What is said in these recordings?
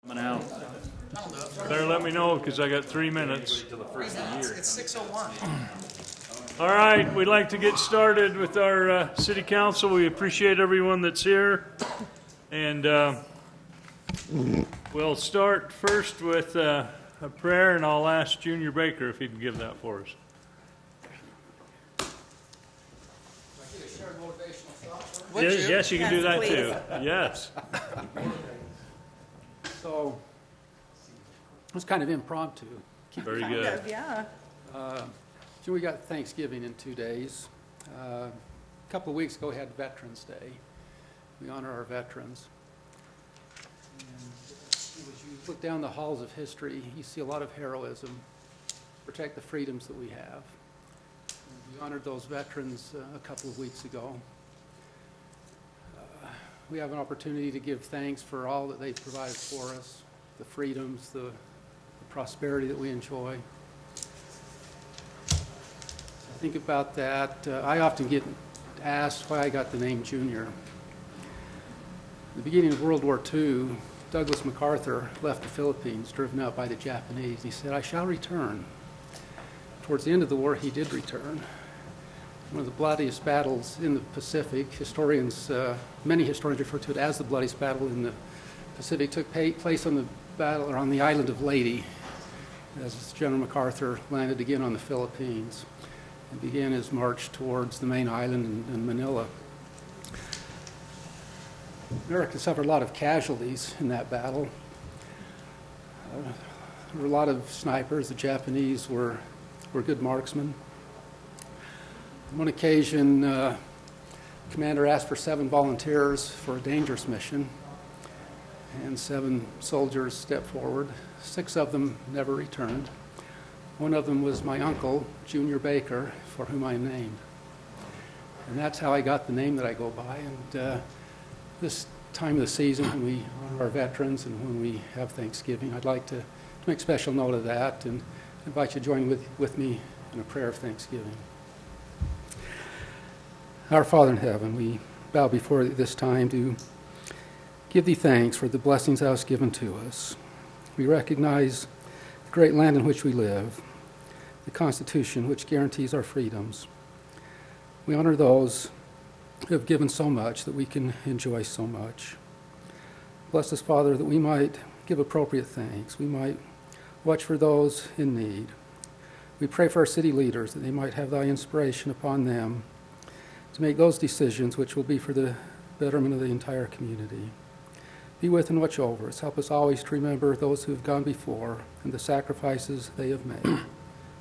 Coming out. Better let me know because I got 3 minutes. It's 6:01. All right, we'd like to get started with our city council. We appreciate everyone that's here. And we'll start first with a prayer, and I'll ask Junior Baker if he can give that for us. Yes, you can do that too. Yes. So it was kind of impromptu. Very good. Yeah. So we got Thanksgiving in 2 days. A couple of weeks ago, we had Veterans Day. We honor our veterans. And as you look down the halls of history, you see a lot of heroism to protect the freedoms that we have. And we honored those veterans a couple of weeks ago. We have an opportunity to give thanks for all that they've provided for us, the freedoms, the prosperity that we enjoy. I think about that. I often get asked why I got the name Junior. At the beginning of World War II, Douglas MacArthur left the Philippines, driven out by the Japanese. He said, "I shall return." Towards the end of the war, he did return. One of the bloodiest battles in the Pacific, many historians refer to it as the bloodiest battle in the Pacific, took place on the island of Leyte, as General MacArthur landed again on the Philippines and began his march towards the main island in Manila. America suffered a lot of casualties in that battle. There were a lot of snipers. The Japanese were good marksmen. On one occasion, the commander asked for 7 volunteers for a dangerous mission, and 7 soldiers stepped forward. 6 of them never returned. One of them was my uncle, Junior Baker, for whom I am named. And that's how I got the name that I go by. And this time of the season, when we honor our veterans and when we have Thanksgiving, I'd like to make special note of that and invite you to join with me in a prayer of thanksgiving. Our Father in heaven, we bow before thee this time to give thee thanks for the blessings thou hast given to us. We recognize the great land in which we live, the Constitution which guarantees our freedoms. We honor those who have given so much that we can enjoy so much. Bless us, Father, that we might give appropriate thanks. We might watch for those in need. We pray for our city leaders that they might have thy inspiration upon them to make those decisions which will be for the betterment of the entire community. Be with and watch over us. Help us always to remember those who have gone before and the sacrifices they have made.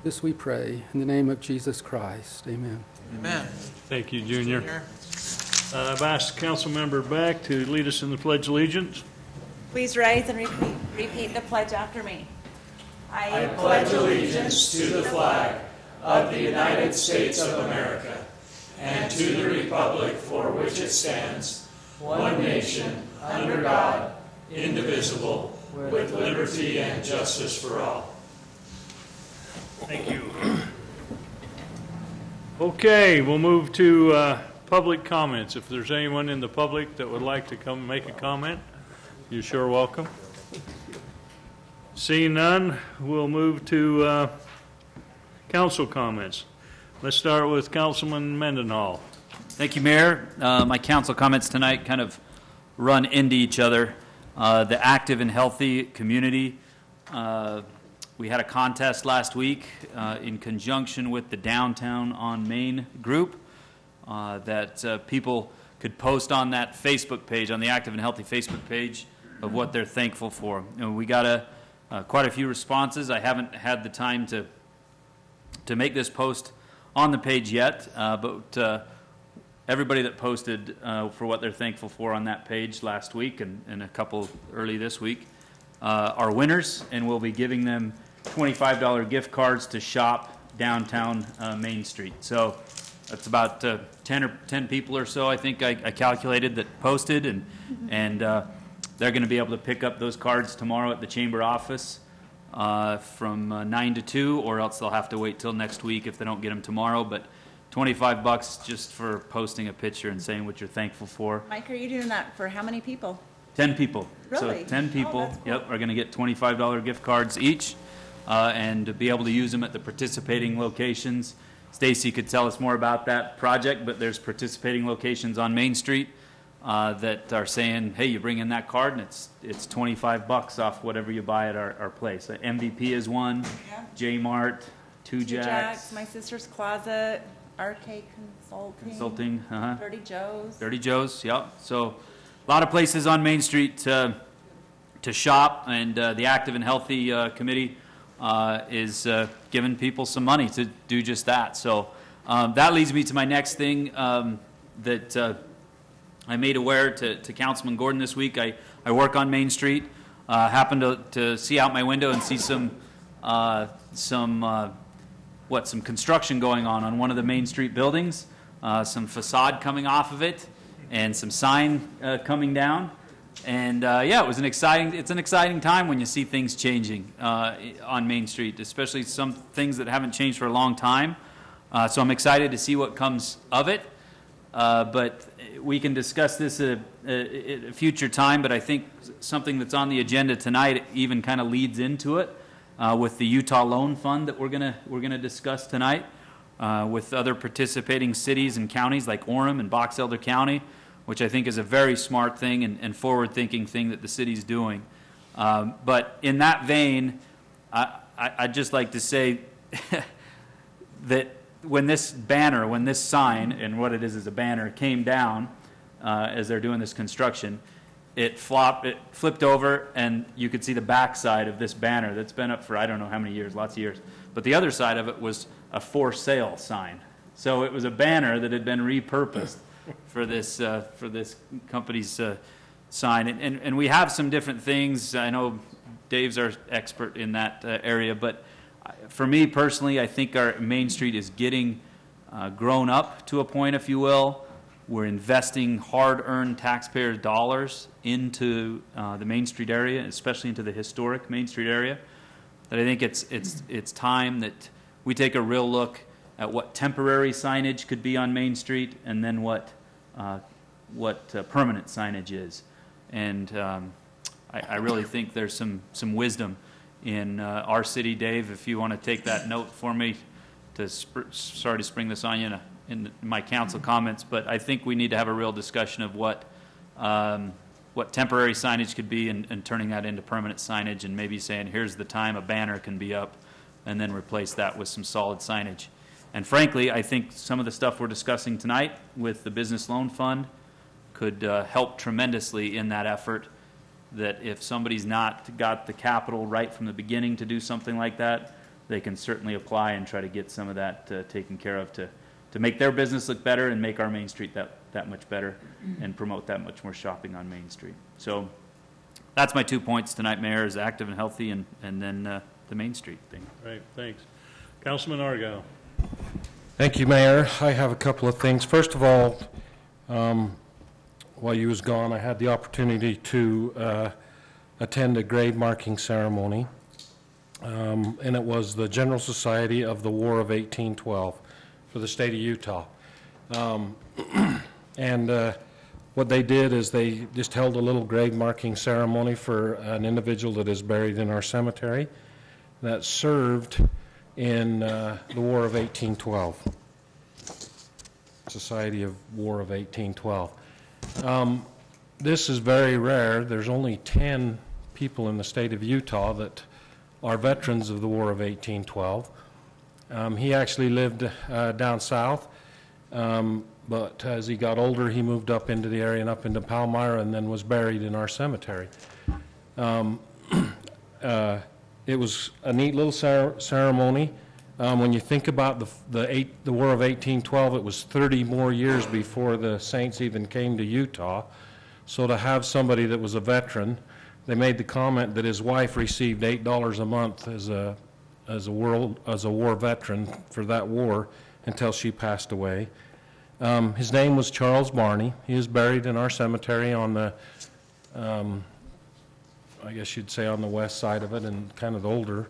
This we pray in the name of Jesus Christ. Amen. Amen. Thank you, Junior. I've asked Councilmember Beck to lead us in the Pledge of Allegiance. Please rise and repeat the pledge after me. I pledge allegiance to the flag of the United States of America and to the republic for which it stands, one nation, under God, indivisible, with liberty and justice for all. Thank you. Okay, we'll move to public comments. If there's anyone in the public that would like to come make a comment, you're sure welcome. Seeing none, we'll move to council comments. Let's start with Councilman Mendenhall. Thank you, Mayor. My council comments tonight kind of run into each other. The active and healthy community. We had a contest last week in conjunction with the Downtown on Main group that people could post on that Facebook page, on the Active and Healthy Facebook page, of what they're thankful for. And we got quite a few responses. I haven't had the time to make this post on the page yet, but everybody that posted for what they're thankful for on that page last week and a couple early this week are winners, and we'll be giving them $25 gift cards to shop downtown Main Street. So that's about 10 people or so, I think I calculated, that posted, and they're going to be able to pick up those cards tomorrow at the chamber office from 9 to 2, or else they'll have to wait till next week if they don't get them tomorrow. But $25 just for posting a picture and saying what you're thankful for. Mike, are you doing that for how many people? 10 people. Really? So 10 Oh, people, that's cool. yep, are going to get $25 gift cards each, and to be able to use them at the participating locations. Stacy could tell us more about that project, but there's participating locations on Main Street that are saying, hey, you bring in that card and it's $25 off whatever you buy at our place. MVP is one, Yeah. J-Mart, Two Two Jacks, Jacks, My Sister's Closet, RK Consulting, Dirty Joe's. Dirty Joe's, yep. So a lot of places on Main Street to shop, and the Active and Healthy Committee is giving people some money to do just that. So that leads me to my next thing that I made aware to Councilman Gordon this week. I work on Main Street. Happened to see out my window and see some construction going on one of the Main Street buildings, some facade coming off of it, and some sign coming down. And yeah, it's an exciting time when you see things changing on Main Street, especially some things that haven't changed for a long time. So I'm excited to see what comes of it. But we can discuss this at a future time, but I think something that's on the agenda tonight even kind of leads into it with the Utah Loan Fund that we're gonna discuss tonight with other participating cities and counties like Orem and Box Elder County, which I think is a very smart thing and forward-thinking thing that the city's doing. But in that vein, I'd just like to say that when this sign, and what it is a banner, came down as they're doing this construction, it flipped over, and you could see the backside of this banner that's been up for I don't know how many years, lots of years. But the other side of it was a for sale sign. So it was a banner that had been repurposed for this company's sign. And we have some different things. I know Dave's our expert in that area, but for me personally, I think our Main Street is getting grown up to a point, if you will. We're investing hard-earned taxpayer dollars into the Main Street area, especially into the historic Main Street area. That I think it's time that we take a real look at what temporary signage could be on Main Street, and then what permanent signage is. And I really think there's some wisdom in our city. Dave, if you want to take that note for me, sorry to spring this on you in my council comments, but I think we need to have a real discussion of what temporary signage could be, and turning that into permanent signage, and maybe saying here's the time a banner can be up, and then replace that with some solid signage. And frankly, I think some of the stuff we're discussing tonight with the Business Loan Fund could help tremendously in that effort. That if somebody's not got the capital right from the beginning to do something like that, they can certainly apply and try to get some of that taken care of to make their business look better and make our Main Street that much better and promote that much more shopping on Main Street. So that's my 2 points tonight, Mayor, is Active and Healthy, and then the Main Street thing. Right, thanks. Councilman Argyle. Thank you, Mayor. I have a couple of things. First of all, while you was gone, I had the opportunity to attend a grave marking ceremony, and it was the General Society of the War of 1812 for the state of Utah. And what they did is they just held a little grave marking ceremony for an individual that is buried in our cemetery that served in the War of 1812. Society of War of 1812. This is very rare. There's only 10 people in the state of Utah that are veterans of the War of 1812. He actually lived down south, but as he got older, he moved up into the area and up into Palmyra, and then was buried in our cemetery. It was a neat little ceremony. When you think about the War of 1812, it was 30 more years before the Saints even came to Utah. So to have somebody that was a veteran, they made the comment that his wife received $8 a month as a war veteran for that war until she passed away. His name was Charles Barney. He is buried in our cemetery on the, I guess you'd say on the west side of it, and kind of older.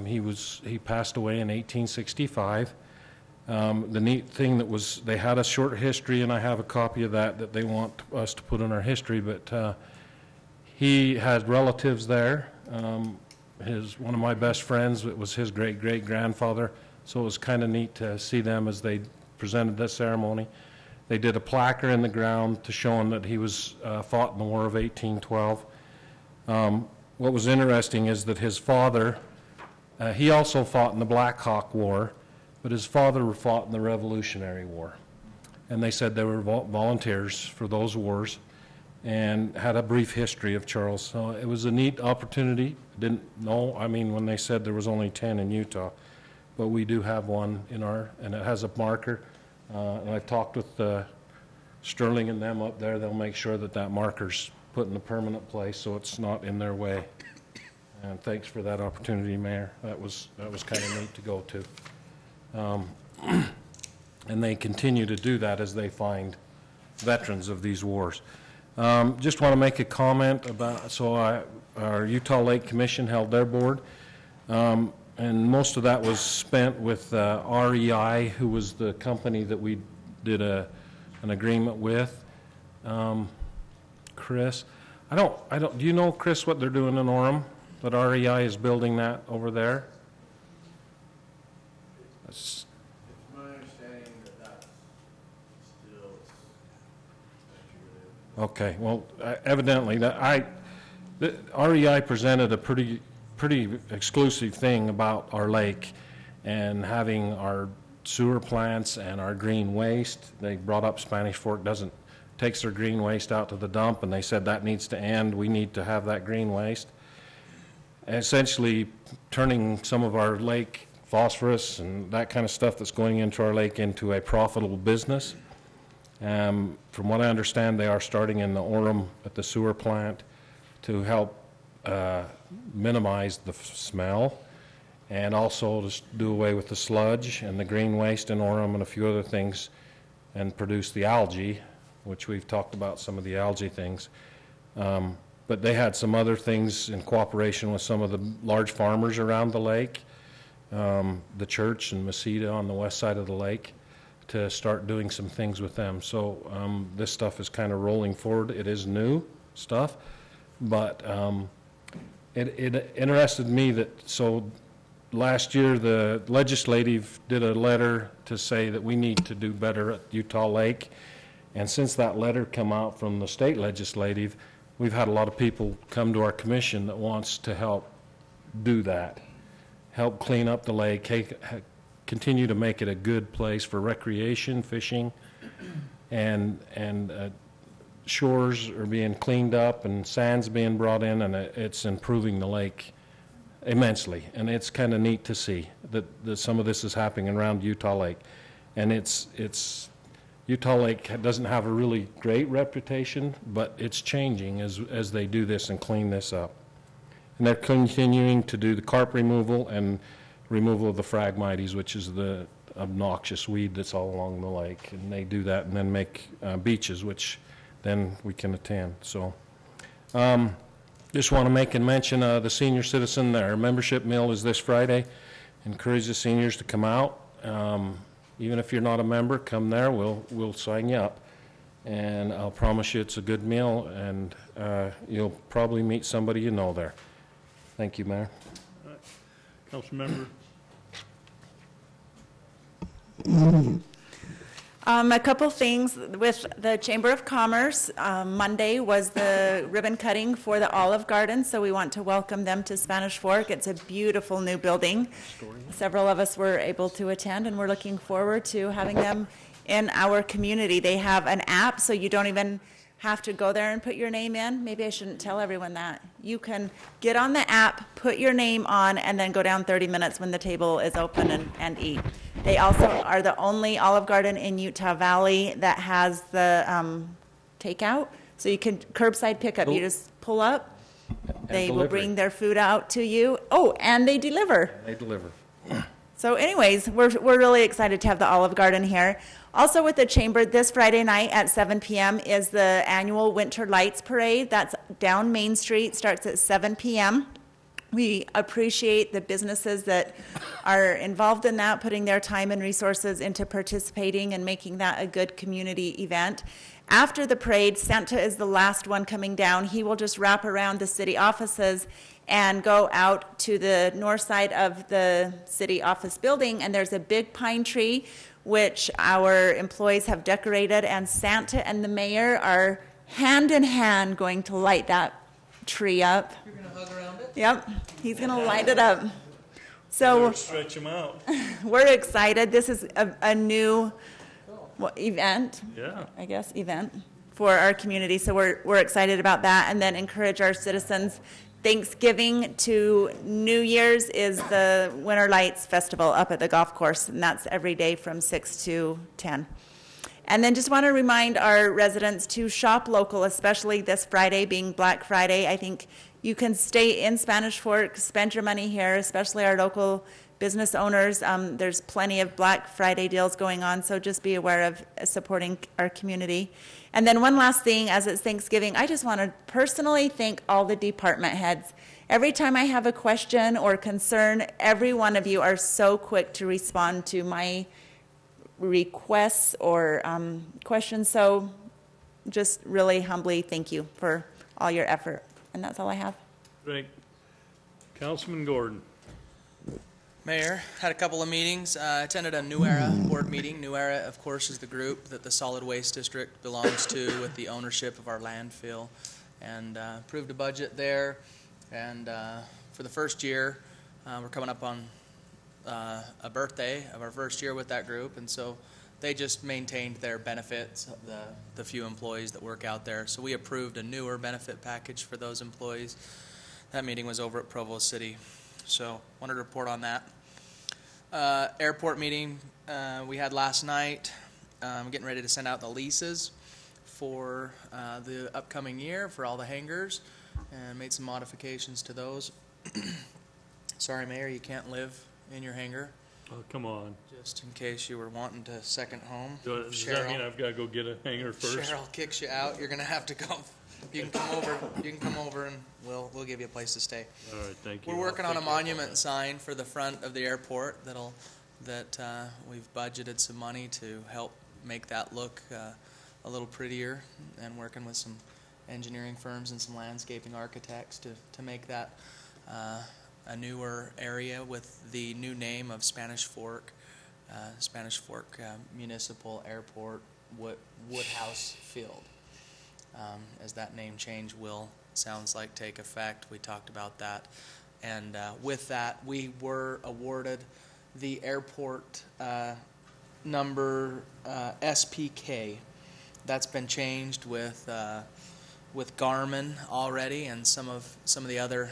He passed away in 1865. The neat thing that was, they had a short history, and I have a copy of that they want us to put in our history, but He had relatives there. One of my best friends, it was his great-great-grandfather, so it was kind of neat to see them as they presented this ceremony. They did a placard in the ground to show him that he was fought in the War of 1812. What was interesting is that his father, he also fought in the Black Hawk War, but his father fought in the Revolutionary War. And they said they were volunteers for those wars and had a brief history of Charles. So it was a neat opportunity. Didn't know, I mean, when they said there was only 10 in Utah, but we do have one in our, and it has a marker. And I've talked with Sterling and them up there. They'll make sure that that marker's put in a permanent place so it's not in their way. And thanks for that opportunity, Mayor. That was kind of neat to go to. And they continue to do that as they find veterans of these wars. Just want to make a comment about, our Utah Lake Commission held their board, and most of that was spent with REI, who was the company that we did an agreement with. Chris, do you know, Chris, what they're doing in Orem? That REI is building that over there? It's my understanding that that's still speculative. Okay, well, evidently, the REI presented a pretty exclusive thing about our lake and having our sewer plants and our green waste. They brought up Spanish Fork takes their green waste out to the dump, and they said that needs to end. We need to have that green waste. Essentially turning some of our lake phosphorus and that kind of stuff that's going into our lake into a profitable business. From what I understand, they are starting in the Orem at the sewer plant to help minimize the smell, and also to do away with the sludge and the green waste in Orem and a few other things, and produce the algae, which we've talked about some of the algae things. But they had some other things in cooperation with some of the large farmers around the lake, the church and Mesita on the west side of the lake, to start doing some things with them. So this stuff is kind of rolling forward. It is new stuff, but it interested me that, so last year the legislative did a letter to say that we need to do better at Utah Lake, and since that letter come out from the state legislative, we've had a lot of people come to our commission that wants to help do that, help clean up the lake, continue to make it a good place for recreation, fishing, and shores are being cleaned up and sand's being brought in, and it's improving the lake immensely. And it's kind of neat to see that some of this is happening around Utah Lake. And Utah Lake doesn't have a really great reputation, but it's changing as they do this and clean this up. And they're continuing to do the carp removal and removal of the Phragmites, which is the obnoxious weed that's all along the lake. And they do that and then make beaches, which then we can attend. So just want to make and mention the senior citizen, their membership meal is this Friday. Encourage the seniors to come out. Even if you're not a member, come there. We'll sign you up. And I'll promise you it's a good meal, and you'll probably meet somebody you know there. Thank you, Mayor. Councilmember. A couple things with the Chamber of Commerce. Monday was the ribbon cutting for the Olive Garden, so we want to welcome them to Spanish Fork. It's a beautiful new building. Several of us were able to attend, and we're looking forward to having them in our community. They have an app, so you don't even have to go there and put your name in. Maybe I shouldn't tell everyone that. You can get on the app, put your name on, and then go down 30 minutes when the table is open and eat. They also are the only Olive Garden in Utah Valley that has the takeout. So you can curbside pickup. You just pull up. They will bring their food out to you. Oh, and they deliver. They deliver. So anyways, we're really excited to have the Olive Garden here. Also with the Chamber, this Friday night at 7 p.m. is the annual Winter Lights Parade. That's down Main Street, starts at 7 p.m. We appreciate the businesses that are involved in that, putting their time and resources into participating and making that a good community event. After the parade, Santa is the last one coming down. He will just wrap around the city offices and go out to the north side of the city office building, and there's a big pine tree which our employees have decorated, and Santa and the mayor are hand in hand going to light that tree up. You're gonna hug around it? Yep, he's gonna light it up. So Stretch them out. we're excited. This is a new event, Yeah. I guess, event for our community. So we're excited about that, and then encourage our citizens. Thanksgiving to New Year's is the Winter Lights Festival up at the golf course, and that's every day from 6 to 10. And then just want to remind our residents to shop local, especially this Friday being Black Friday. I think you can stay in Spanish Fork, spend your money here, especially our local business owners. There's plenty of Black Friday deals going on, so just be aware of supporting our community. And then one last thing, as it's Thanksgiving, I just want to personally thank all the department heads. Every time I have a question or concern, every one of you are so quick to respond to my requests or questions. So just really humbly thank you for all your effort. And that's all I have. Great. Councilman Gordon. Mayor, had a couple of meetings. Attended a New Era board meeting. New Era, of course, is the group that the Solid Waste District belongs to with the ownership of our landfill. And approved a budget there. And for the first year, we're coming up on a birthday of our first year with that group. And so they just maintained their benefits, the few employees that work out there. So we approved a newer benefit package for those employees. That meeting was over at Provo City. So wanted to report on that. Airport meeting we had last night. Getting ready to send out the leases for the upcoming year for all the hangars, and made some modifications to those. Sorry, Mayor, you can't live in your hangar, Oh, come on. just in case you were wanting to second home. Does that mean I've got to go get a hanger first? Cheryl kicks you out. You're gonna have to go. You can come over. You can come over, and we'll give you a place to stay. All right, thank you. We're working I'll on a take care of all monument that. sign for the front of the airport that we've budgeted some money to help make that look a little prettier, and working with some engineering firms and some landscaping architects to make that a newer area with the new name of Spanish Fork Municipal Airport Woodhouse Field. As that name change sounds like take effect. We talked about that. And with that, we were awarded the airport number SPK. That's been changed with Garmin already, and some of the other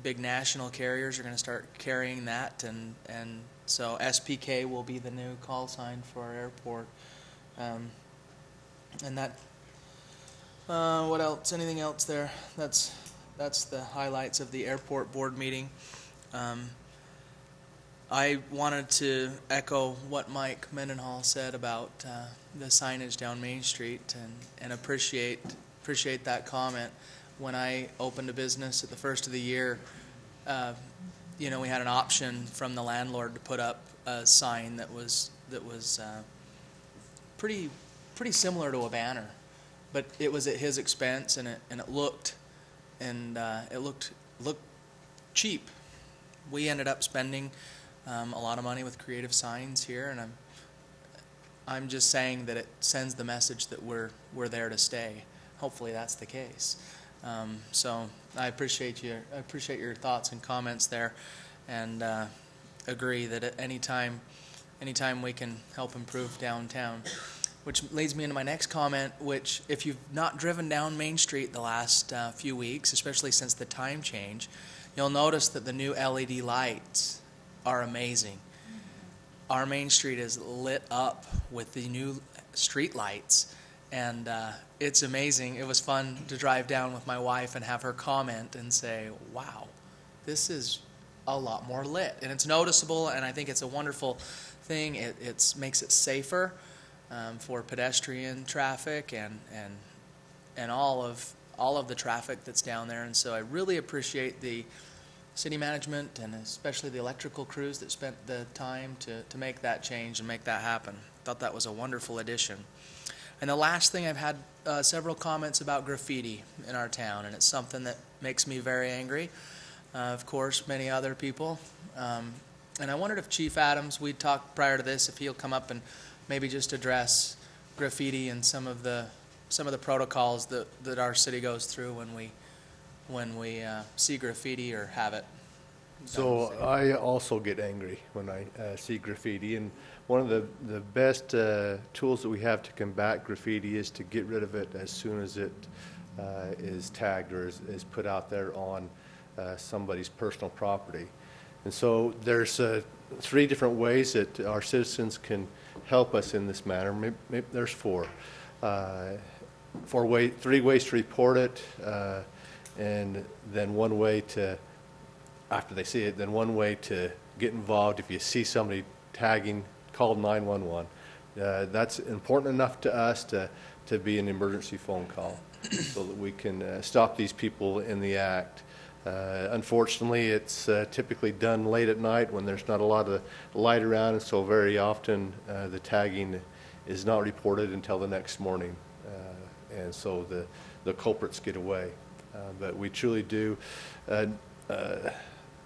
big national carriers are going to start carrying that, and so SPK will be the new call sign for our airport. And that. What else? Anything else there? That's the highlights of the airport board meeting. I wanted to echo what Mike Mendenhall said about the signage down Main Street, and appreciate that comment. When I opened a business at the first of the year, we had an option from the landlord to put up a sign that was pretty similar to a banner. But it was at his expense, and it looked cheap. We ended up spending a lot of money with creative signs here, and I'm just saying that it sends the message that we're there to stay. Hopefully that's the case. So I appreciate your thoughts and comments there, and agree that at anytime we can help improve downtown. Which leads me into my next comment, which if you've not driven down Main Street the last few weeks, especially since the time change, you'll notice that the new LED lights are amazing. Our Main Street is lit up with the new street lights, and it's amazing. It was fun to drive down with my wife and have her comment and say, wow, this is a lot more lit. And it's noticeable, and I think it's a wonderful thing. It makes it safer for pedestrian traffic and all of all of the traffic that's down there. And so I really appreciate the city management and especially the electrical crews that spent the time to make that change and make that happen. Thought that was a wonderful addition. And the last thing, I've had several comments about graffiti in our town, and it's something that makes me very angry. Of course, many other people. And I wondered if Chief Adams, we talked prior to this, if he'll come up and maybe just address graffiti and some of the protocols that our city goes through when we see graffiti or have it. So I also get angry when I see graffiti, and one of the best tools that we have to combat graffiti is to get rid of it as soon as it is tagged or is put out there on somebody's personal property. And so there's 3 different ways that our citizens can help us in this manner. Maybe there's 4. 3 ways to report it, and then 1 way to, after they see it, then 1 way to get involved. If you see somebody tagging, call 911. That's important enough to us to be an emergency phone call so that we can stop these people in the act. Unfortunately, it's typically done late at night when there's not a lot of light around, and so very often the tagging is not reported until the next morning, and so the culprits get away. But we truly do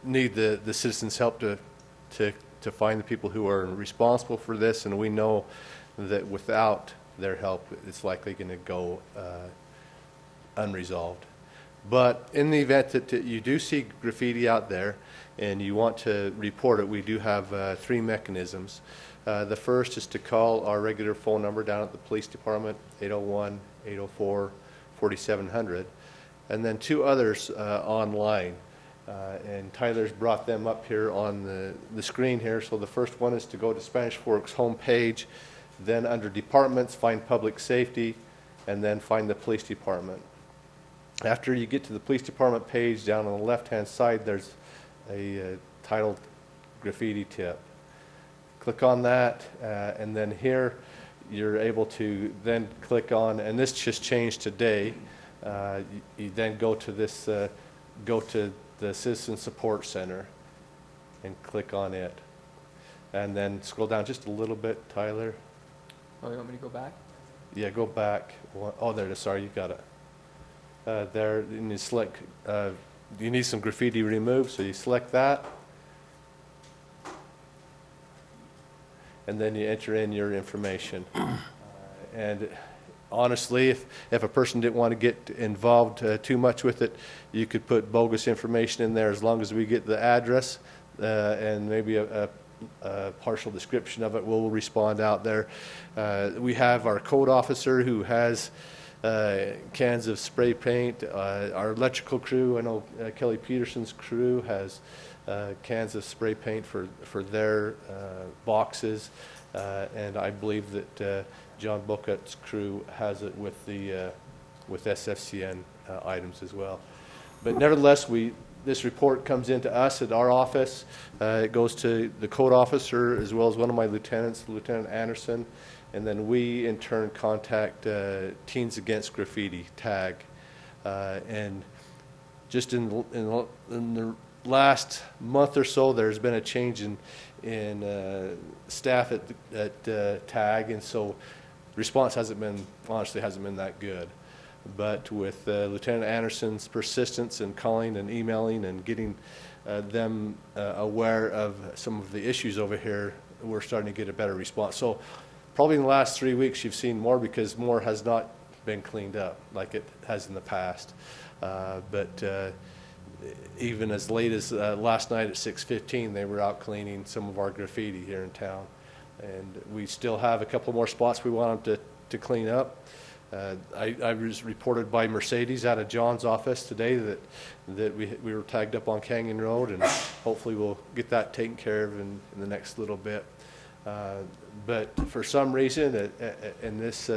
need the citizens' help to find the people who are responsible for this, and we know that without their help, it's likely going to go unresolved. But in the event that you do see graffiti out there and you want to report it, we do have 3 mechanisms. The first is to call our regular phone number down at the police department, 801-804-4700, and then 2 others online. And Tyler's brought them up here on the screen here. So the first one is to go to Spanish Fork's homepage, then under departments, find public safety, and then find the police department. After you get to the police department page, down on the left-hand side, there's a titled graffiti tip. Click on that, and then here you're able to then click on, and this just changed today. You then go to this, go to the Citizen Support Center and click on it. And then scroll down just a little bit, Tyler. Oh, you want me to go back? Yeah, go back. Oh, there it is. Sorry, you got it. There, and you select, you need some graffiti removed, so you select that. And then you enter in your information. And honestly, if a person didn't want to get involved too much with it, you could put bogus information in there as long as we get the address and maybe a partial description of it. We'll respond out there. We have our code officer who has cans of spray paint. Our electrical crew, I know Kelly Peterson's crew has cans of spray paint for their boxes, and I believe that John Bocut's crew has it with the with SFCN items as well. But nevertheless, this report comes into us at our office. It goes to the code officer as well as one of my lieutenants, Lieutenant Anderson, and then we in turn contact Teens Against Graffiti, TAG, and just in the last month or so, there's been a change in staff at TAG, and so response honestly hasn't been that good. But with Lieutenant Anderson's persistence in calling and emailing and getting them aware of some of the issues over here, we're starting to get a better response. So probably in the last 3 weeks you've seen more, because more has not been cleaned up like it has in the past. But even as late as last night at 6:15, they were out cleaning some of our graffiti here in town. And we still have a couple more spots we want them to clean up. I was reported by Mercedes out of John's office today that we were tagged up on Canyon Road, and hopefully we'll get that taken care of in the next little bit. But for some reason, in this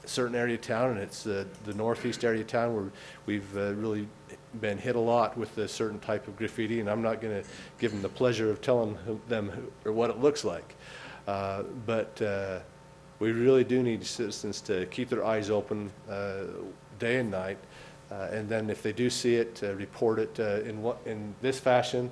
certain area of town, and it's the northeast area of town, where we've really been hit a lot with a certain type of graffiti, and I'm not going to give them the pleasure of telling them or what it looks like. But we really do need citizens to keep their eyes open day and night, And then if they do see it, report it in this fashion.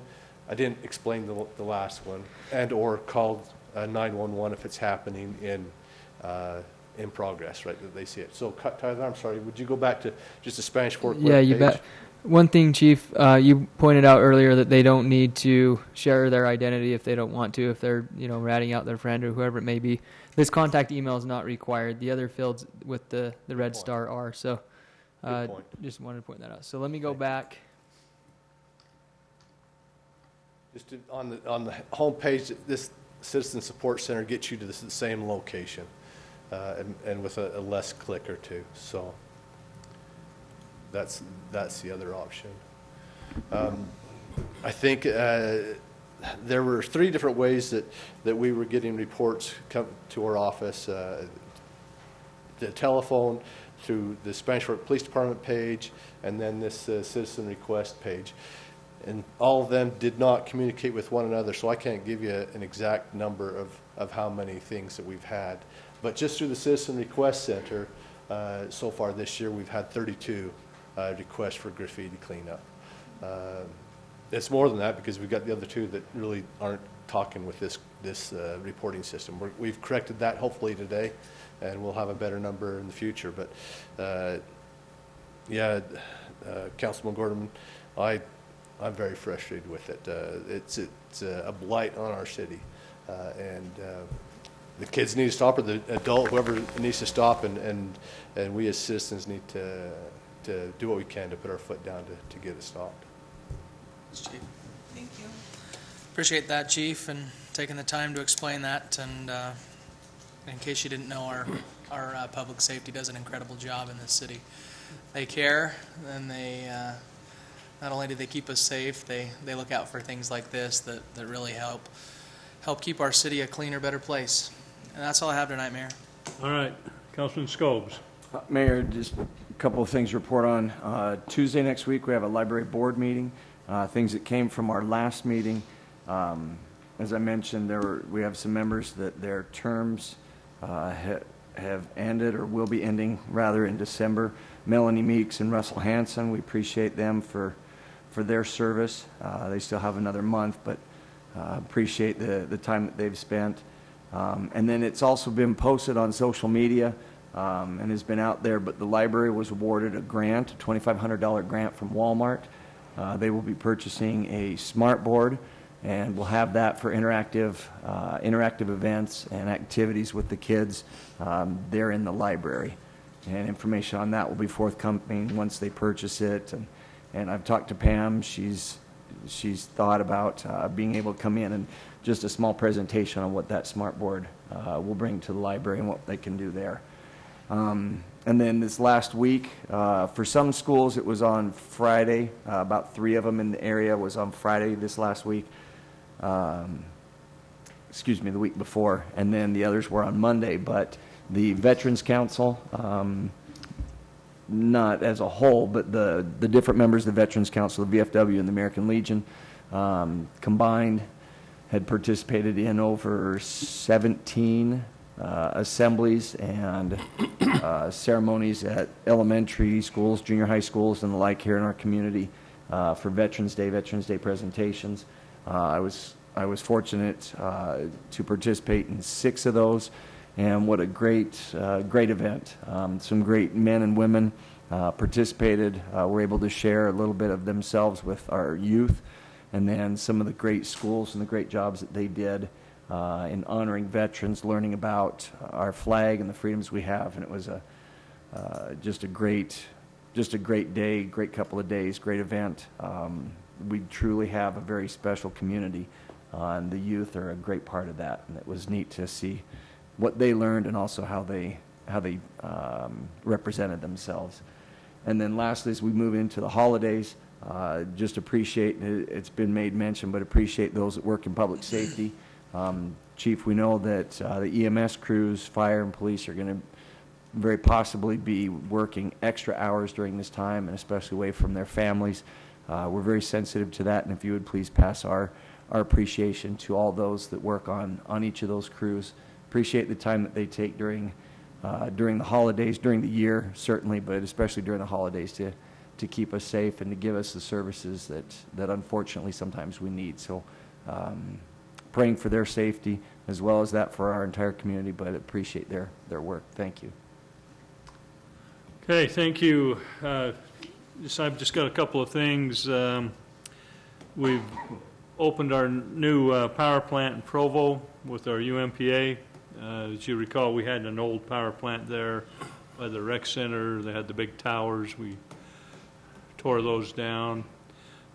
I didn't explain the last one, and/or call 911 if it's happening in progress, right, that they see it. So Tyler, I'm sorry, would you go back to just the Spanish Fork Yeah, you webpage? bet. One thing, Chief, you pointed out earlier that they don't need to share their identity if they don't want to, if they're, ratting out their friend or whoever it may be. This contact email is not required. The other fields with the red star are. So Good point. just wanted to point that out. So let me go back. Just on the home page, this Citizen Support Center gets you to the same location, and with a less click or two. So that's the other option. I think there were 3 different ways that we were getting reports come to our office: the telephone, through the Spanish Fork Police Department page, and then this citizen request page. And all of them did not communicate with one another, so I can't give you an exact number of how many things that we've had. But just through the Citizen Request Center, so far this year, we've had 32 requests for graffiti cleanup. It's more than that because we've got the other 2 that really aren't talking with this reporting system. We've corrected that hopefully today, and we'll have a better number in the future. But Councilman Gordon, I'm very frustrated with it. It's a blight on our city, and the kids need to stop, or the adult, whoever needs to stop, and we as citizens need to do what we can to put our foot down to get it stopped. Chief. Thank you. Appreciate that, Chief, and taking the time to explain that. And in case you didn't know, our public safety does an incredible job in this city. They care, and they not only do they keep us safe, they look out for things like this that really help keep our city a cleaner, better place. And that's all I have tonight, Mayor. All right, Councilman Scobes. Mayor, just a couple of things to report on. Tuesday next week, we have a library board meeting. Things that came from our last meeting. As I mentioned, we have some members that their terms have ended or will be ending rather in December. Melanie Meeks and Russell Hanson, we appreciate them for their service. They still have another month, but appreciate the time that they've spent. And then it's also been posted on social media and has been out there, but the library was awarded a grant, a $2,500 grant from Walmart. They will be purchasing a smart board, and we'll have that for interactive events and activities with the kids there in the library. And information on that will be forthcoming once they purchase it. And I've talked to Pam. She's thought about being able to come in and just a small presentation on what that smart board will bring to the library and what they can do there. And then this last week, for some schools, it was on Friday. About 3 of them in the area was on Friday this last week. The week before. And then the others were on Monday. But the Veterans Council, not as a whole, but the different members of the Veterans Council, the VFW and the American Legion, combined had participated in over 17 assemblies and ceremonies at elementary schools, junior high schools, and the like here in our community for Veterans Day presentations. I was fortunate to participate in 6 of those, and what a great event. Some great men and women participated, were able to share a little bit of themselves with our youth, and then some of the great schools and the great jobs that they did in honoring veterans, learning about our flag and the freedoms we have. And it was just a great day, great couple of days, great event. We truly have a very special community, and the youth are a great part of that. And it was neat to see what they learned and also how they represented themselves. And then lastly, as we move into the holidays, just appreciate, it's been made mention, but appreciate those that work in public safety. Chief, we know that the EMS crews, fire and police are going to very possibly be working extra hours during this time, and especially away from their families. We're very sensitive to that, and if you would please pass our appreciation to all those that work on each of those crews. Appreciate the time that they take during the holidays, during the year certainly, but especially during the holidays to to keep us safe and to give us the services that unfortunately sometimes we need. So praying for their safety as well as that for our entire community, but appreciate their work. Thank you. Okay, thank you. I've just got a couple of things. We've opened our new power plant in Provo with our UMPA. As you recall, we had an old power plant there by the rec center. They had the big towers. We tore those down.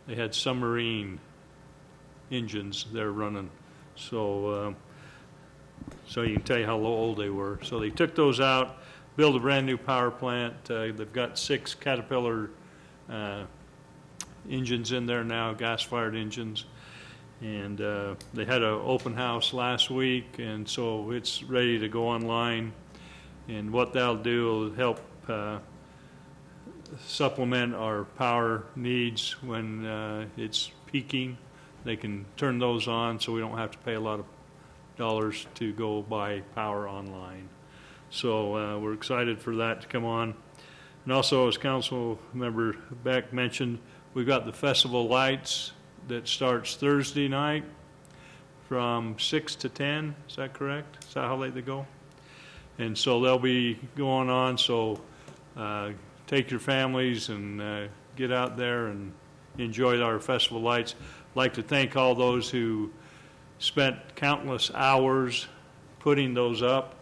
They had submarine engines there running. So you can tell you how old they were. So they took those out, built a brand new power plant. They've got 6 Caterpillar engines in there now, gas-fired engines. And they had an open house last week, and so it's ready to go online. And what that'll do will help supplement our power needs when it's peaking. They can turn those on so we don't have to pay a lot of dollars to go buy power online. So we're excited for that to come on. And also, as Council Member Beck mentioned, we've got the Festival Lights that starts Thursday night from 6 to 10. Is that correct? Is that how late they go? And so they'll be going on. So take your families and get out there and enjoy our Festival Lights. I'd like to thank all those who spent countless hours putting those up.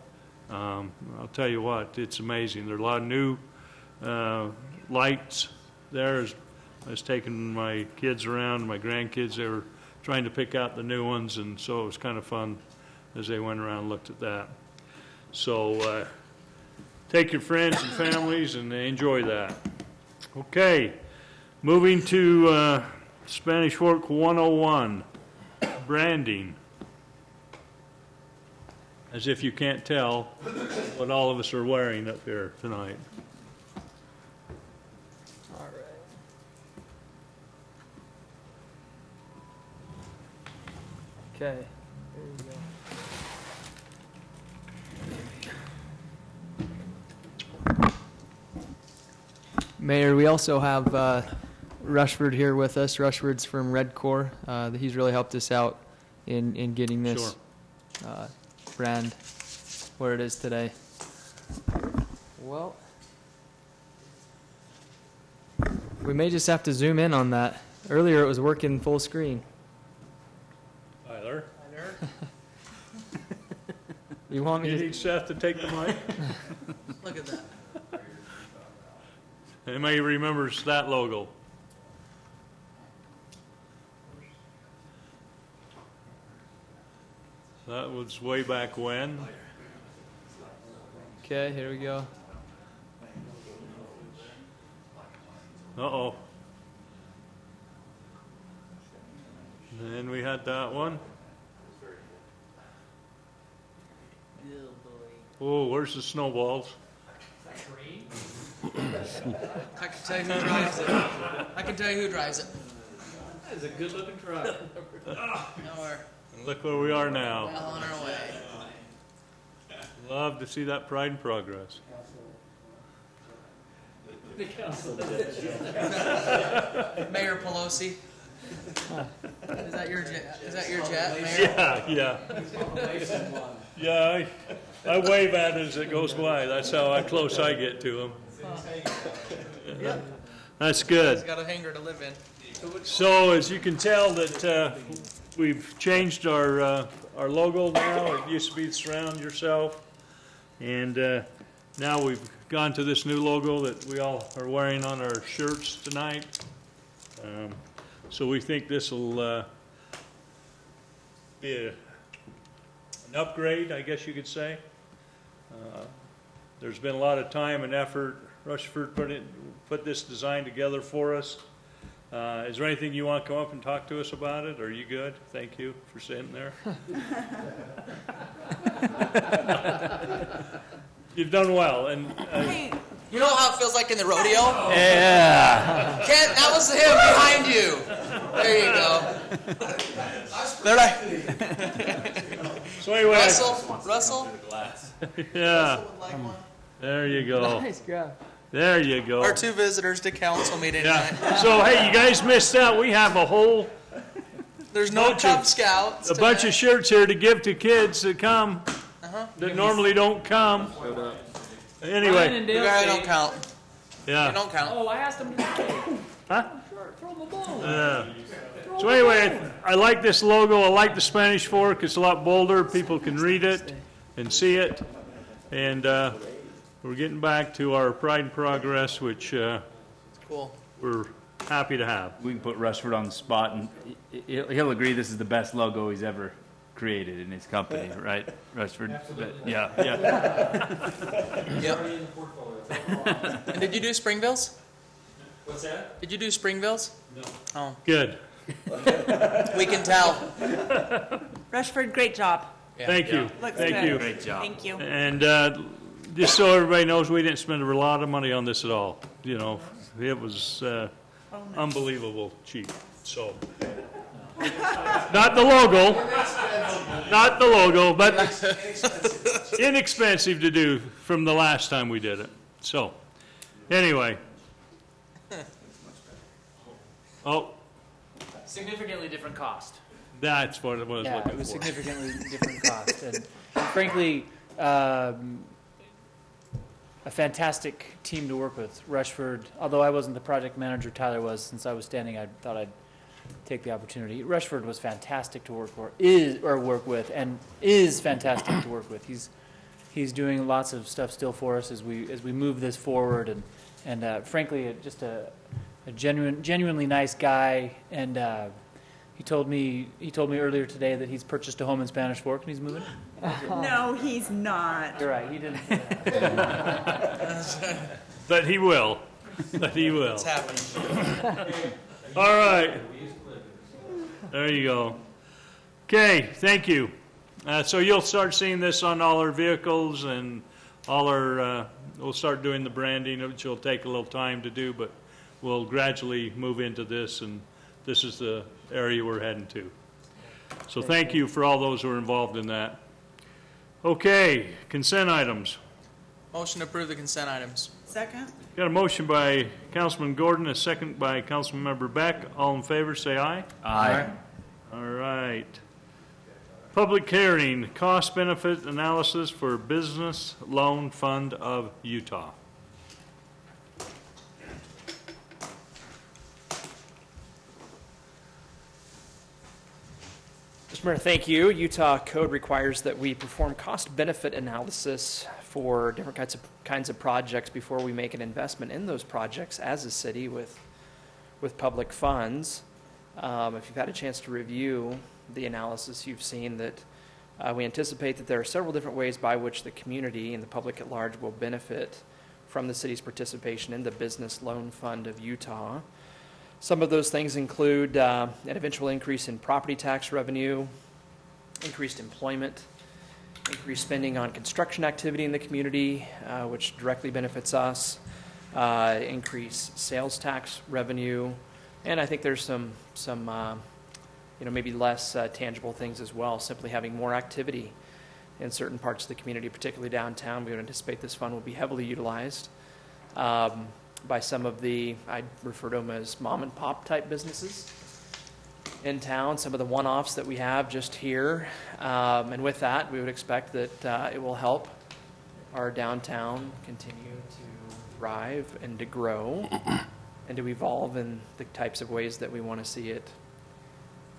I'll tell you what, it's amazing. There are a lot of new lights there. I was taking my kids around, my grandkids. They were trying to pick out the new ones, and so it was kind of fun as they went around and looked at that. So take your friends and families and enjoy that. Okay, moving to Spanish Fork 101, branding. As if you can't tell what all of us are wearing up here tonight. Okay, there you go. Mayor, we also have Rushford here with us. Rushford's from Red Corps. He's really helped us out in getting this brand where it is today. Well, we may just have to zoom in on that. Earlier it was working full screen. Tyler? You want me You to? need Seth to take the mic? Look at that. Anybody remembers that logo? That was way back when. Okay, here we go. Uh-oh. Then we had that one. Oh, where's the snowballs? I can tell you who drives it. I can tell you who drives it. That is a good-looking truck. Nowhere. And look where we are now. Well on our way. Love to see that pride and progress. Mayor Pelosi. Is that your jet, Mayor? Yeah. Yeah, I wave at it as it goes by. That's how close I get to him. That's good. He's got a hangar to live in. So as you can tell that we've changed our logo now. It used to be Surround Yourself. And now we've gone to this new logo that we all are wearing on our shirts tonight. So we think this will be an upgrade, I guess you could say. There's been a lot of time and effort. Rushford put this design together for us. Is there anything you want to come up and talk to us about it? Are you good? Thank you for sitting there. You've done well. And you know how it feels like in the rodeo? Yeah. Kent, that was him behind you. There you go. so anyway, Russell? yeah. Russell would like one. There you go. Nice grab. There you go. Our 2 visitors to council meeting tonight. Yeah. So, hey, you guys missed out. We have a whole There's no Cub Scouts. a bunch of shirts here to give to kids that come that normally don't come. Anyway, You guys don't count. You yeah. don't count. Oh, I asked him to Huh? throw him a ball. So anyway, I like this logo. I like the Spanish Fork. It's a lot bolder. People can read it and see it. And we're getting back to our Pride and Progress, which Cool. we're happy to have. We can put Rushford on the spot, and he'll agree this is the best logo he's ever created in his company, right, Rushford? But, yeah. Yep. And did you do Springville's? What's that? Did you do Springville's? Good. We can tell. Rushford, great job. Yeah. Thank you. Looks Thank good. you. Great job. Thank you. And just so everybody knows, we didn't spend a lot of money on this at all. You know, it was unbelievable cheap. So, not the logo, but inexpensive to do from the last time we did it. So, anyway. Oh, Significantly different cost. that's what I was Yeah, looking it was for. significantly different cost. And frankly, a fantastic team to work with. Rushford, although I wasn't the project manager, Tyler was. Since I was standing, I thought I'd take the opportunity. Rushford was fantastic to work with, and is fantastic to work with. He's doing lots of stuff still for us as we move this forward, and frankly, just a genuinely nice guy. And he told me earlier today that he's purchased a home in Spanish Fork and he's moving. No, he's not. You're right, he didn't. But he will. But he will. It's happening. All right. There you go. Okay, thank you. So you'll start seeing this on all our vehicles and all our, we'll start doing the branding, which will take a little time to do, but we'll gradually move into this, and this is the area we're heading to. So thank you for all those who are involved in that. Okay, consent items. Motion to approve the consent items. Second? Got a motion by Councilman Gordon, a second by Councilmember Beck. All in favor, say aye. Aye. All right. Public hearing, cost-benefit analysis for Business Loan Fund of Utah. Mr. Mayor, thank you. Utah code requires that we perform cost-benefit analysis for different kinds of projects before we make an investment in those projects as a city with public funds. If you've had a chance to review the analysis, you've seen that we anticipate that there are several different ways by which the community and the public at large will benefit from the city's participation in the Business Loan Fund of Utah. Some of those things include an eventual increase in property tax revenue, increased employment, increased spending on construction activity in the community, which directly benefits us, increased sales tax revenue, and I think there's some maybe less tangible things as well, simply having more activity in certain parts of the community, particularly downtown. We would anticipate this fund will be heavily utilized by some of I refer to them as mom and pop type businesses in town, some of the one-offs that we have just here. And with that, we would expect that it will help our downtown continue to thrive and to grow and to evolve in the types of ways that we want to see it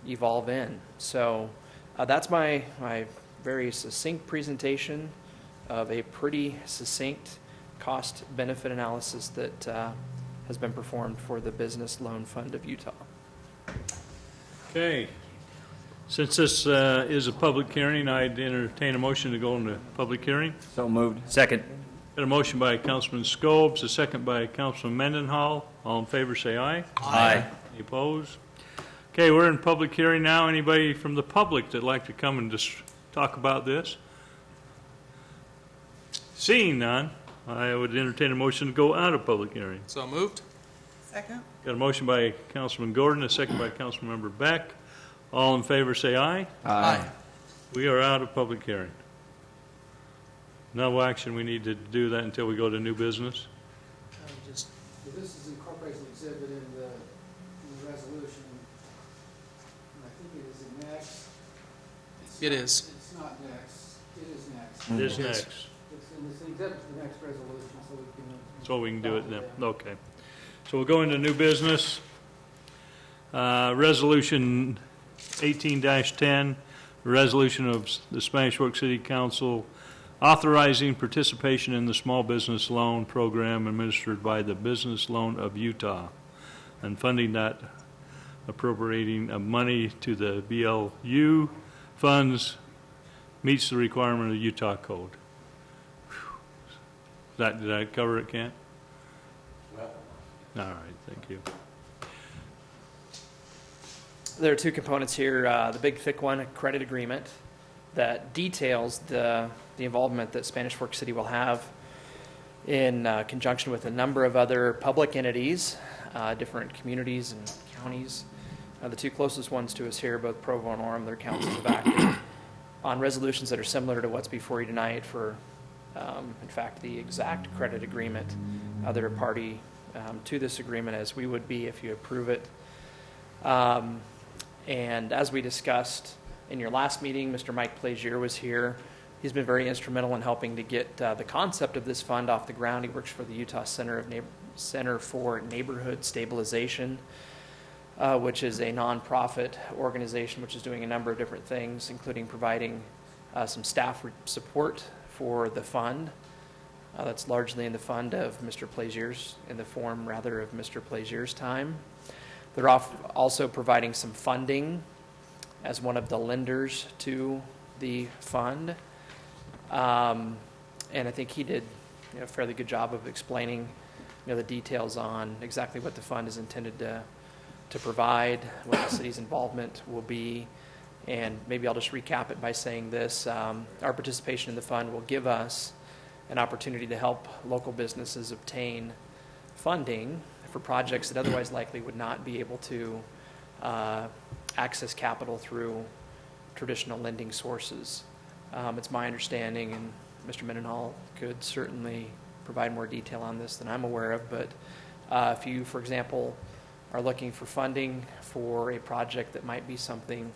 evolve in. So that's my very succinct presentation of a pretty succinct cost-benefit analysis that has been performed for the Business Loan Fund of Utah. Okay. Since this is a public hearing, I'd entertain a motion to go into public hearing. So moved. Second. Got a motion by Councilman Scobes, a second by Councilman Mendenhall. All in favor, say aye. Aye. Any opposed? Okay, we're in public hearing now. Anybody from the public that'd like to come and just talk about this? Seeing none, I would entertain a motion to go out of public hearing. So moved. Second? Got a motion by Councilman Gordon, a second by Councilmember Beck. All in favor, say aye. Aye. We are out of public hearing. No action, we need to do that until we go to new business. this is incorporated as an exhibit in the resolution. And I think it is in next. It is. It's not next. It is next. It is It is. next, It's in this exhibit to the next resolution, so we can. so we can do it then. Okay. So we'll go into new business. Resolution 18-10, resolution of the Spanish Fork City Council authorizing participation in the small business loan program administered by the Business Loan of Utah and funding that, appropriating of money to the BLU funds meets the requirement of the Utah Code. Did I cover it, Kent? Well. All right, thank you. There are two components here. The big thick one, a credit agreement that details the involvement that Spanish Fork City will have in conjunction with a number of other public entities, different communities and counties. The two closest ones to us here, both Provo and Orem, their councils have acted on resolutions that are similar to what's before you tonight for, in fact, the exact credit agreement. They're a party to this agreement, as we would be if you approve it. And as we discussed in your last meeting, Mr. Mike Plaisir was here. He's been very instrumental in helping to get the concept of this fund off the ground. He works for the Utah Center for Neighborhood Stabilization, which is a nonprofit organization which is doing a number of different things, including providing some staff support for the fund. That's largely in the fund of Mr. Plaisir's, in the form rather of Mr. Plaisir's time. They're also providing some funding as one of the lenders to the fund. And I think he did a fairly good job of explaining the details on exactly what the fund is intended to provide, what the city's involvement will be. And maybe I'll just recap it by saying this. Our participation in the fund will give us an opportunity to help local businesses obtain funding for projects that otherwise likely would not be able to access capital through traditional lending sources. It's my understanding, and Mr. Mendenhall could certainly provide more detail on this than I'm aware of, but if you, for example, are looking for funding for a project that might be something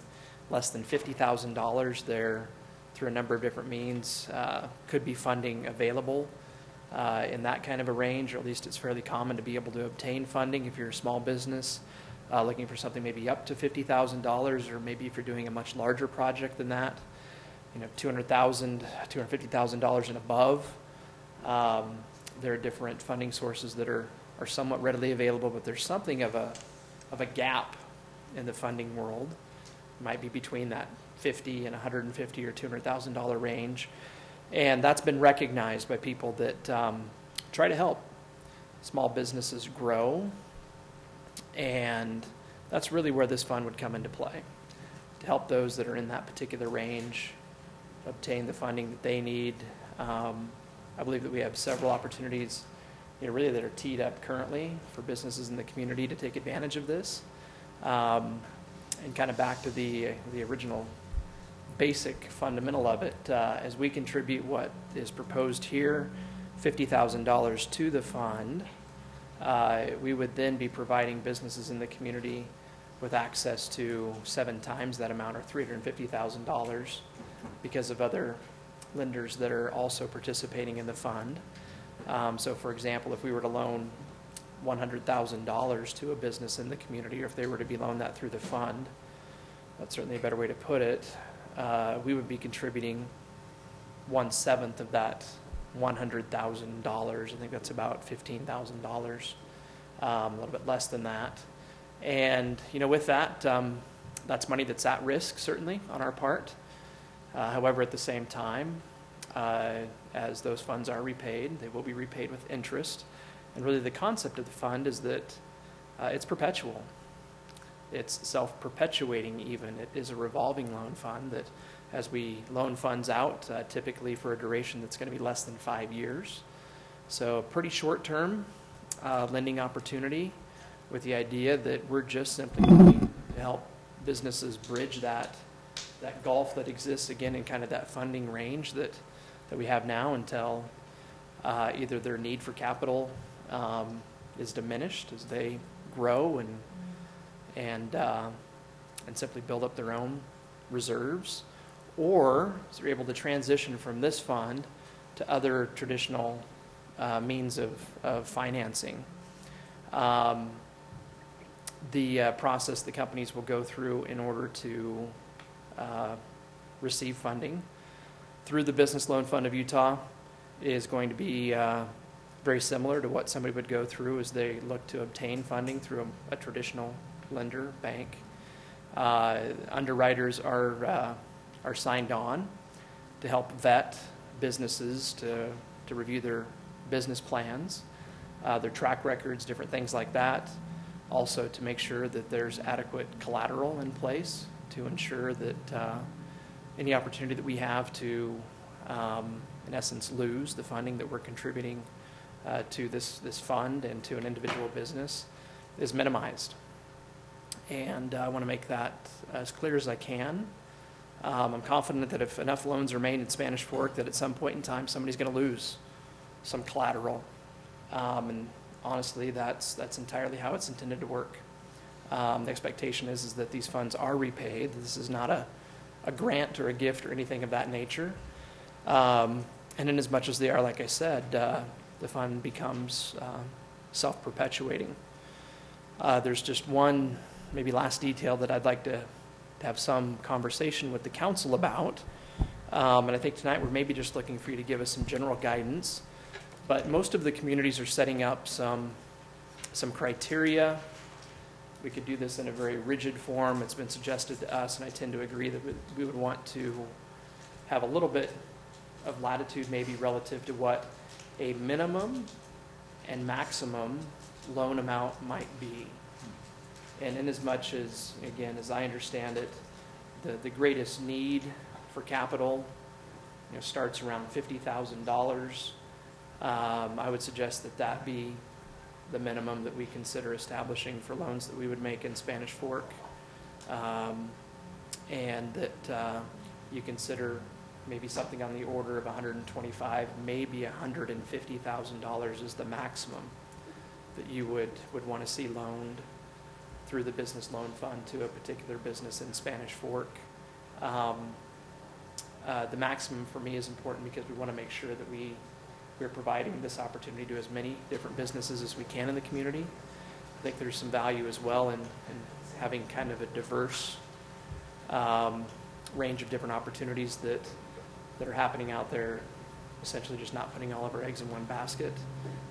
less than $50,000, there, through a number of different means, could be funding available in that kind of a range, or at least it's fairly common to be able to obtain funding if you're a small business looking for something maybe up to $50,000, or maybe if you're doing a much larger project than that, $200,000, $250,000 and above. There are different funding sources that are somewhat readily available, but there's something of a gap in the funding world. It might be between that $50,000 and $150,000 or $200,000 range. And that's been recognized by people that try to help small businesses grow. And that's really where this fund would come into play, to help those that are in that particular range obtain the funding that they need. I believe that we have several opportunities really that are teed up currently for businesses in the community to take advantage of this. And kind of back to the original basic fundamental of it, as we contribute what is proposed here, $50,000 to the fund, we would then be providing businesses in the community with access to 7 times that amount, or $350,000, because of other lenders that are also participating in the fund. So for example, if we were to loan $100,000 to a business in the community, or if they were to be loaned that through the fund, that's certainly a better way to put it, we would be contributing 1/7 of that $100,000. I think that's about $15,000, a little bit less than that. And with that, that's money that's at risk, certainly, on our part. However, at the same time, as those funds are repaid, they will be repaid with interest. And really the concept of the fund is that it's perpetual. It's self-perpetuating even. It is a revolving loan fund that, as we loan funds out, typically for a duration that's going to be less than 5 years. So pretty short-term lending opportunity, with the idea that we're just simply going to help businesses bridge that gulf that exists, again, in kind of that funding range that we have now, until either their need for capital is diminished as they grow and simply build up their own reserves, or is they're able to transition from this fund to other traditional means of financing. The process the companies will go through in order to receive funding through the Business Loan Fund of Utah is going to be very similar to what somebody would go through as they look to obtain funding through a traditional lender, bank. Underwriters are signed on to help vet businesses to review their business plans, their track records, different things like that. Also to make sure that there's adequate collateral in place to ensure that any opportunity that we have to, in essence, lose the funding that we're contributing to this fund and to an individual business is minimized. And I want to make that as clear as I can. I'm confident that if enough loans are made in Spanish Fork, that at some point in time somebody's going to lose some collateral. And honestly, that's entirely how it's intended to work. The expectation is that these funds are repaid. This is not a grant or a gift or anything of that nature. And in as much as they are, like I said, the fund becomes self-perpetuating. There's just one maybe last detail that I'd like to have some conversation with the council about. And I think tonight we're maybe just looking for you to give us some general guidance. But most of the communities are setting up some criteria. We could do this in a very rigid form. It's been suggested to us, and I tend to agree that we would want to have a little bit of latitude maybe relative to what a minimum and maximum loan amount might be. And in as much as, again, as I understand it, the greatest need for capital starts around $50,000. I would suggest that be the minimum that we consider establishing for loans that we would make in Spanish Fork, and that you consider maybe something on the order of $125,000, maybe $150,000 is the maximum that you would want to see loaned through the Business Loan Fund to a particular business in Spanish Fork. The maximum for me is important because we want to make sure that we're providing this opportunity to as many different businesses as we can in the community. I think there's some value as well in having kind of a diverse range of different opportunities that are happening out there, essentially just not putting all of our eggs in one basket.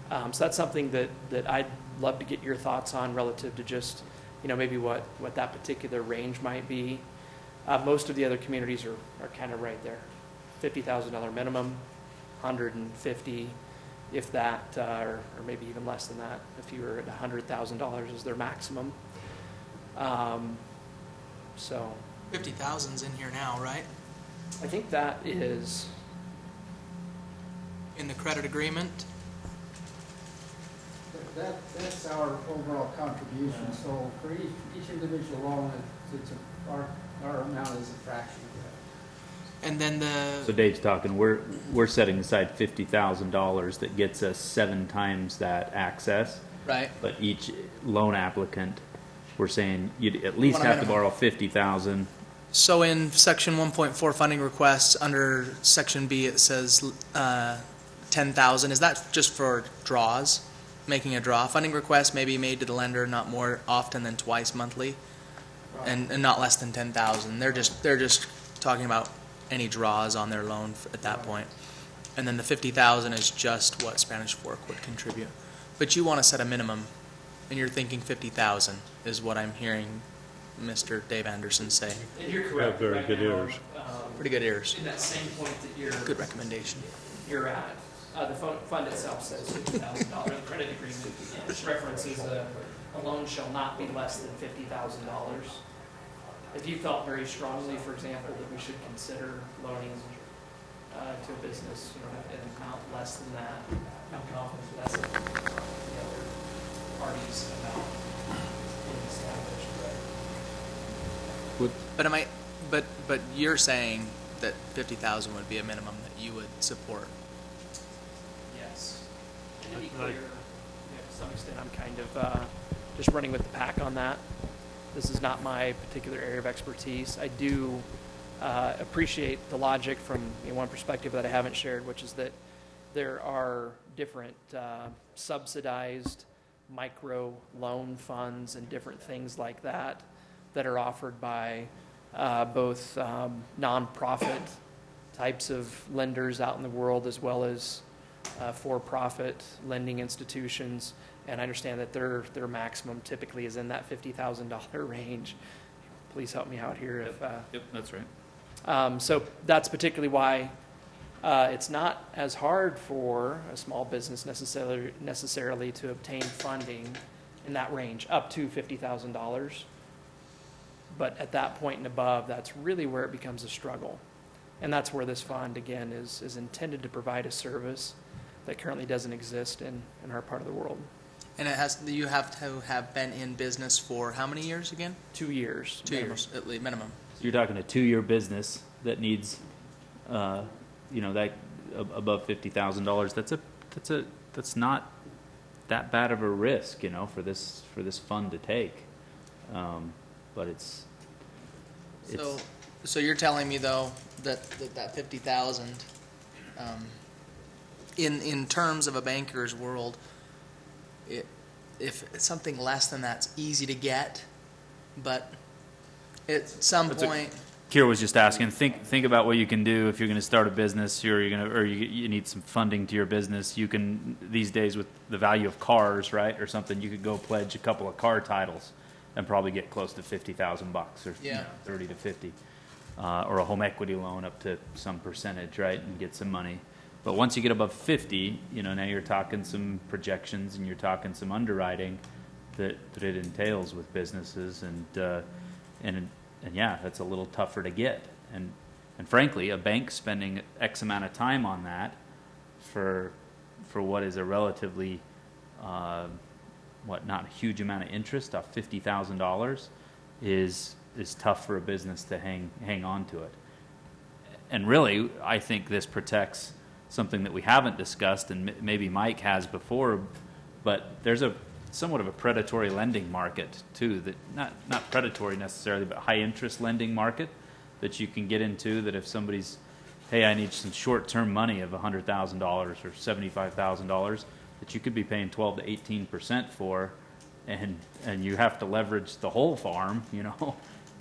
So that's something that I'd love to get your thoughts on relative to just, maybe what that particular range might be. Most of the other communities are kind of right there. $50,000 minimum, $150,000, if that, or maybe even less than that, if you were at $100,000 is their maximum. So 50,000's in here now, right? I think that is in the credit agreement. That's our overall contribution, so for each individual loan, our amount is a fraction of that. And then So Dave's talking, we're setting aside $50,000 that gets us 7 times that access. right. But each loan applicant, we're saying you'd at least Want a have to minimum. borrow $50,000. So in section 1.4 funding requests, under section B, it says 10,000. Is that just for draws? Making a draw? Funding request may be made to the lender not more often than twice monthly, and not less than 10,000. They're just talking about any draws on their loan at that point. And then the 50,000 is just what Spanish Fork would contribute. But you want to set a minimum, and you're thinking 50,000 is what I'm hearing Mr. Dave Anderson say. And you're Have correct. very Right good now, ears. Pretty good ears. In that same point that Good recommendation. you're at, the fund itself says $50,000. The credit agreement references a loan shall not be less than $50,000. If you felt very strongly, for example, that we should consider loaning to a business, an amount less than that, I'm confident that's the other parties amount being established. But you're saying that 50,000 would be a minimum that you would support. Yes. And to be Right. clear, yes. some extent, I'm kind of just running with the pack on that. This is not my particular area of expertise. I do appreciate the logic from one perspective that I haven't shared, which is that there are different subsidized micro loan funds and different things like that that are offered by both nonprofit types of lenders out in the world, as well as for-profit lending institutions. And I understand that their maximum typically is in that $50,000 range. Please help me out here. Yep, that's right. So that's particularly why it's not as hard for a small business necessarily to obtain funding in that range, up to $50,000. But at that point and above, that's really where it becomes a struggle. And that's where this fund, again, is intended to provide a service that currently doesn't exist in our part of the world. And you have to have been in business for how many years again? 2 years. 2 years, at least, minimum. So you're talking a 2-year business that needs, that above $50,000. That's not that bad of a risk, for this fund to take. But it's. So you're telling me though that 50,000, in terms of a banker's world, if it's something less than that's easy to get, but at some point. Kira was just asking. Think about what you can do if you're going to start a business, or you need some funding to your business. You can these days with the value of cars, right, or something. You could go pledge a couple of car titles and probably get close to $50,000 or 30 to 50, or a home equity loan up to some percentage, right, and get some money. But once you get above 50, now you're talking some projections and you're talking some underwriting that it entails with businesses, and yeah, that's a little tougher to get. And frankly, a bank spending X amount of time on that for what is a relatively not a huge amount of interest off $50,000 is tough for a business to hang on to it. And really, I think this protects something that we haven't discussed, and maybe Mike has before, but there's somewhat of a predatory lending market too, that not predatory necessarily, but high interest lending market that you can get into, that if somebody's, hey, I need some short-term money of $100,000 or $75,000, that you could be paying 12 to 18% for, and you have to leverage the whole farm,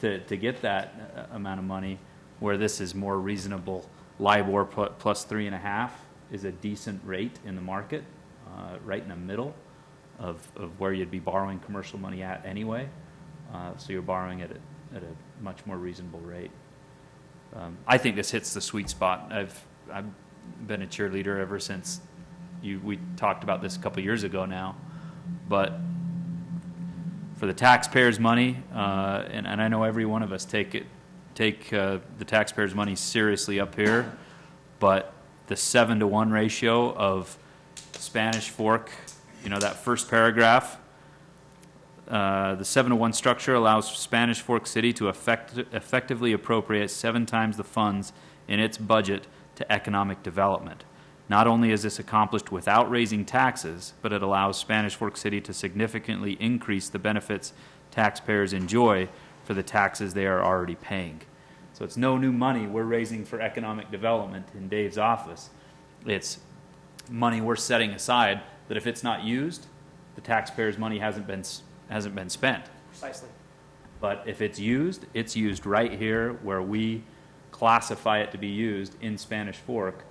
to get that amount of money, where this is more reasonable. LIBOR plus 3.5 is a decent rate in the market, right in the middle of where you'd be borrowing commercial money at anyway. So you're borrowing at a much more reasonable rate. I think this hits the sweet spot. I've been a cheerleader ever since we talked about this a couple years ago now, but for the taxpayers' money, and I know every one of us take the taxpayers' money seriously up here, but the 7-to-1 ratio of Spanish Fork, that first paragraph, the 7-to-1 structure allows Spanish Fork City to effectively appropriate 7 times the funds in its budget to economic development. Not only is this accomplished without raising taxes, but it allows Spanish Fork City to significantly increase the benefits taxpayers enjoy for the taxes they are already paying. So it's no new money we're raising for economic development in Dave's office. It's money we're setting aside that if it's not used, the taxpayers' money hasn't been spent. Precisely. But if it's used right here where we classify it to be used in Spanish Fork,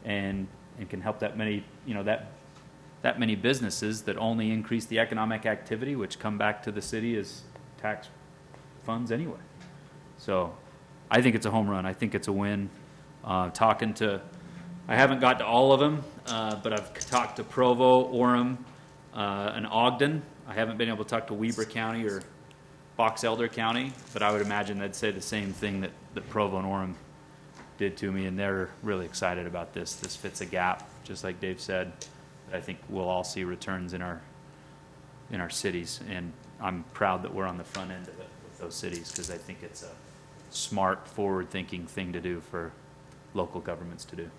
and can help that many, that many businesses that only increase the economic activity, which come back to the city as tax funds anyway. So I think it's a home run. I think it's a win. I haven't got to all of them, but I've talked to Provo, Orem, and Ogden. I haven't been able to talk to Weber County or Box Elder County, but I would imagine they'd say the same thing that Provo and Orem did to me, and they're really excited about this. This fits a gap, just like Dave said. I think we'll all see returns in our cities, and I'm proud that we're on the front end of it with those cities, because I think it's a smart, forward-thinking thing to do for local governments to do.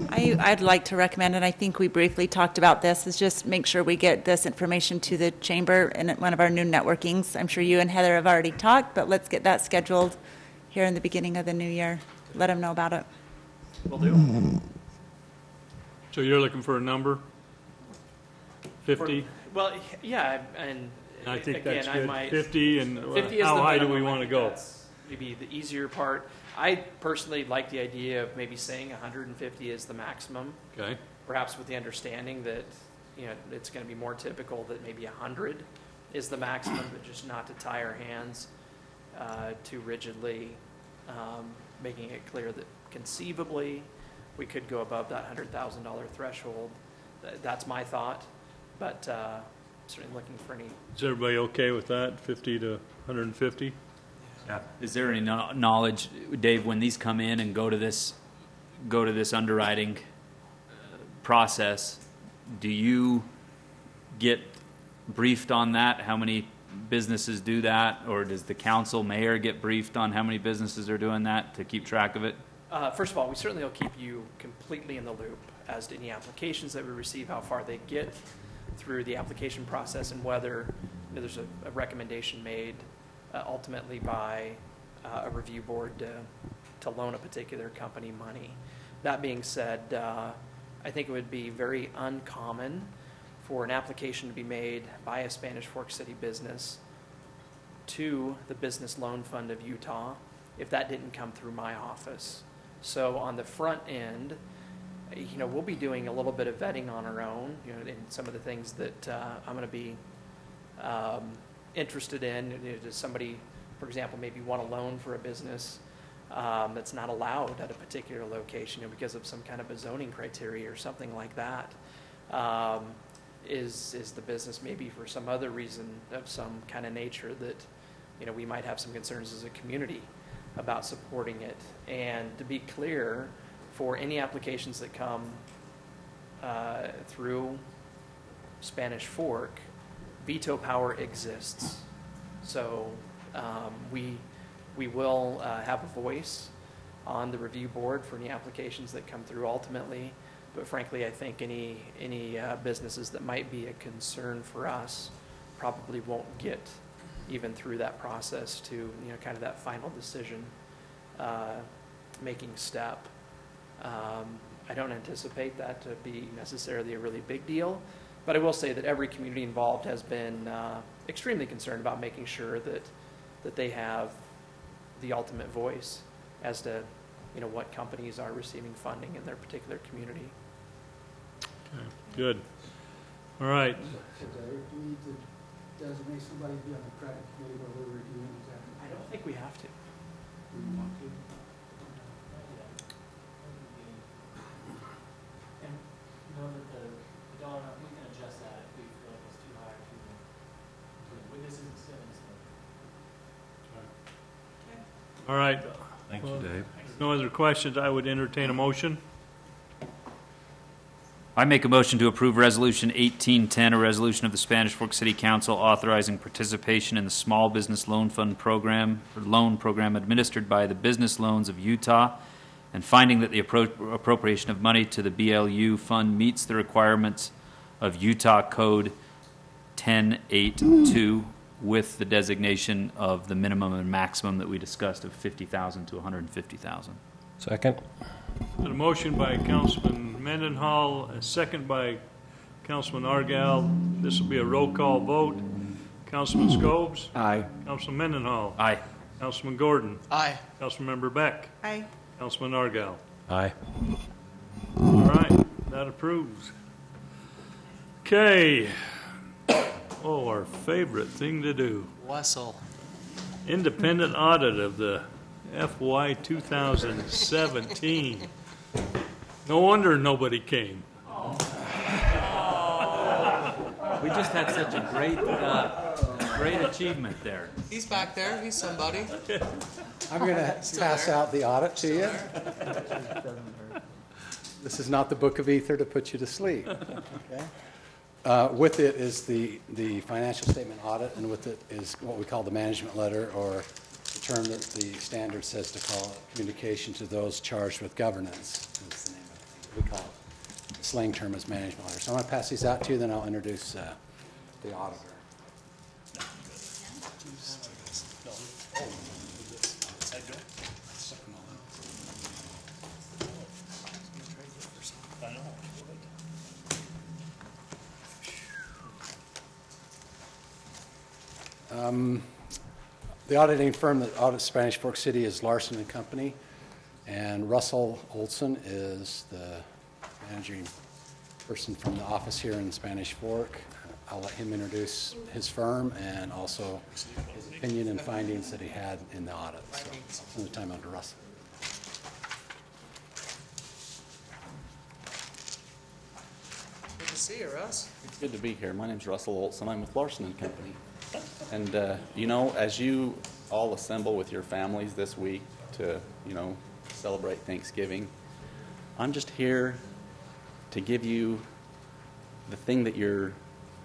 I'd like to recommend, and I think we briefly talked about this, is just make sure we get this information to the chamber in one of our noon networkings. I'm sure you and Heather have already talked, but let's get that scheduled here in the beginning of the new year. Let them know about it. Will do. So you're looking for a number? 50? Well, yeah, and I think again, that's I good. might. 50, and 50 is how the high do we minimum. I want to think go? that's maybe the easier part. I personally like the idea of maybe saying 150 is the maximum, Okay, perhaps with the understanding that, you know, it's going to be more typical that maybe 100 is the maximum, but just not to tie our hands too rigidly, making it clear that conceivably we could go above that $100,000 threshold. That's my thought, but certainly looking for any. is everybody okay with that, 50 to 150? Is there any knowledge, Dave, when these come in and go to this underwriting process, do you get briefed on that? How many businesses do that? Or does the council mayor get briefed on how many businesses are doing that to keep track of it? First of all, we certainly will keep you completely in the loop as to any applications that we receive, how far they get through the application process, and whether there's a recommendation made ultimately by a review board to loan a particular company money. That being said, I think it would be very uncommon for an application to be made by a Spanish Fork City business to the Business Loan Fund of Utah if that didn't come through my office. So on the front end, we'll be doing a little bit of vetting on our own, in some of the things that I'm going to be interested in. Does somebody, for example, maybe want a loan for a business that's not allowed at a particular location because of some kind of a zoning criteria or something like that? Is the business maybe for some other reason of some kind of nature that we might have some concerns as a community about supporting it? And to be clear, for any applications that come through Spanish Fork, veto power exists. So we will have a voice on the review board for any applications that come through ultimately. But frankly, I think any businesses that might be a concern for us probably won't get even through that process to kind of that final decision making step. I don't anticipate that to be necessarily a really big deal, but I will say that every community involved has been extremely concerned about making sure that they have the ultimate voice as to what companies are receiving funding in their particular community. Okay, good. All right. So Dave, do we need to designate somebody to be on the credit committee while we're reviewing exactly? I don't think we have to. Do we want to? And know that the dollar amount, we can adjust that if we feel like it's too high or too low. This isn't set in stone. All right. Thank you, Dave. No other questions, I would entertain a motion. I make a motion to approve Resolution 1810, a resolution of the Spanish Fork City Council authorizing participation in the Small Business Loan Fund program, or loan program administered by the Business Loans of Utah, and finding that the appropriation of money to the BLU fund meets the requirements of Utah Code 1082 with the designation of the minimum and maximum that we discussed of $50,000 to $150,000. Second? Got a motion by Councilman Mendenhall, a second by Councilman Argal. This will be a roll call vote. Councilman Scobes? Aye. Councilman Mendenhall? Aye. Councilman Gordon? Aye. Councilmember Beck? Aye. Councilman Argal? Aye. All right, that approves. Okay. Oh, our favorite thing to do. Wessel. Independent audit of the FY 2017. No wonder nobody came. We just had such a great achievement there. He's back there. He's somebody. I'm going to pass out the audit to you. This is not the book of ether to put you to sleep. Okay? With it is the financial statement audit, and with it is what we call the management letter, or the term that the standard says to call it, communication to those charged with governance. That's the name of we call it. The slang term is management auditor. So I'm going to pass these out to you, then I'll introduce the auditor. The auditing firm that audits Spanish Fork City is Larson and Company, and Russell Olson is the managing person from the office here in Spanish Fork. I'll let him introduce his firm and also his opinion and findings that he had in the audit. So I'll send the time on to Russell. Good to see you, Russ. It's good to be here. My name's Russell Olson. I'm with Larson and Company. And, you know, as you all assemble with your families this week to, you know, celebrate Thanksgiving, I'm just here to give you the thing that you're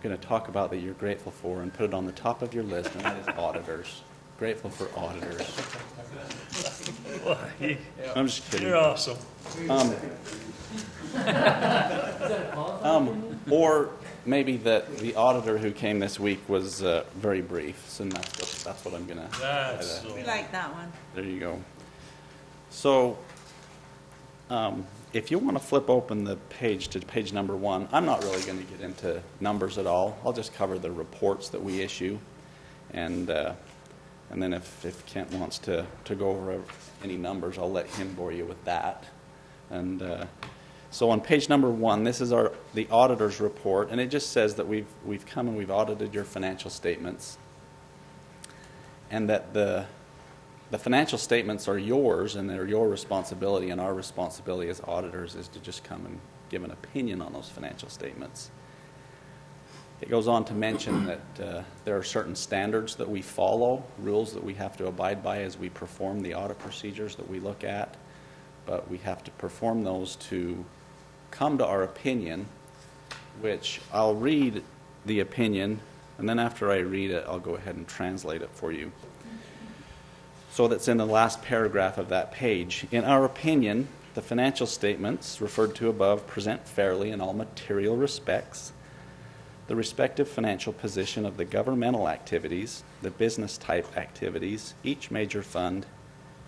going to talk about that you're grateful for and put it on the top of your list, and that is auditors. Grateful for auditors. I'm just kidding. You're awesome. Or maybe that the auditor who came this week was very brief, so that's what I'm going to... We like that one. There you go. So, if you want to flip open the page to page number 1, I'm not really going to get into numbers at all. I'll just cover the reports that we issue, and then if Kent wants to go over any numbers, I'll let him bore you with that. And so on page number 1, this is the auditor's report, and it just says that we've come and we've audited your financial statements, and that the financial statements are yours and they're your responsibility, and our responsibility as auditors is to just come and give an opinion on those financial statements. It goes on to mention that there are certain standards that we follow, rules that we have to abide by as we perform the audit procedures that we look at, but we have to perform those to come to our opinion, which I'll read the opinion, and then after I read it, I'll go ahead and translate it for you. So that's in the last paragraph of that page. In our opinion, the financial statements referred to above present fairly in all material respects the respective financial position of the governmental activities, the business type activities, each major fund,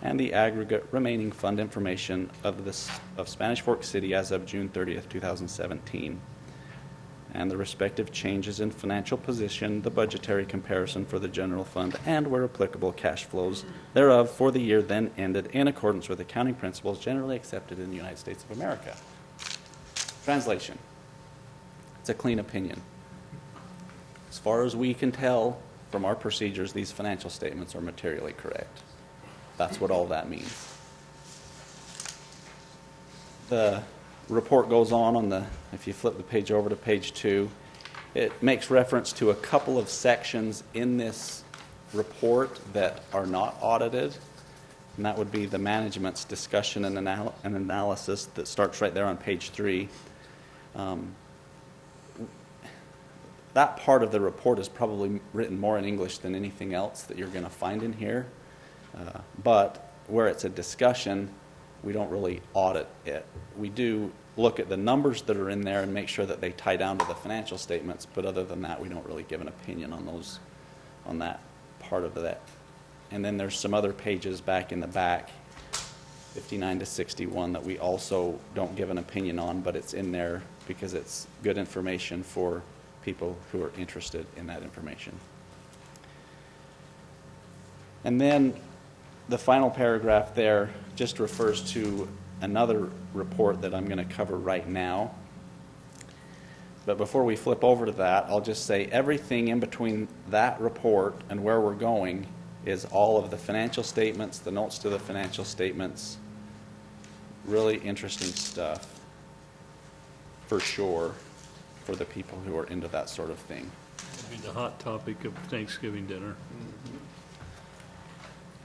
and the aggregate remaining fund information of Spanish Fork City as of June 30th, 2017. And the respective changes in financial position, the budgetary comparison for the general fund, and where applicable, cash flows thereof for the year then ended in accordance with accounting principles generally accepted in the United States of America. Translation. It's a clean opinion. As far as we can tell from our procedures, these financial statements are materially correct. That's what all that means. The report goes on if you flip the page over to page 2, it makes reference to a couple of sections in this report that are not audited, and that would be the management's discussion and analysis that starts right there on page 3. That part of the report is probably written more in English than anything else that you're going to find in here, but where it's a discussion, we don't really audit it. We do look at the numbers that are in there and make sure that they tie down to the financial statements, but other than that, we don't really give an opinion on that part of that. And then there's some other pages back in the back, 59 to 61, that we also don't give an opinion on, but it's in there because it's good information for people who are interested in that information. And then the final paragraph there just refers to another report that I'm going to cover right now. But before we flip over to that, I'll just say everything in between that report and where we're going is all of the financial statements, the notes to the financial statements. Really interesting stuff, for sure, for the people who are into that sort of thing. It'll be the hot topic of Thanksgiving dinner.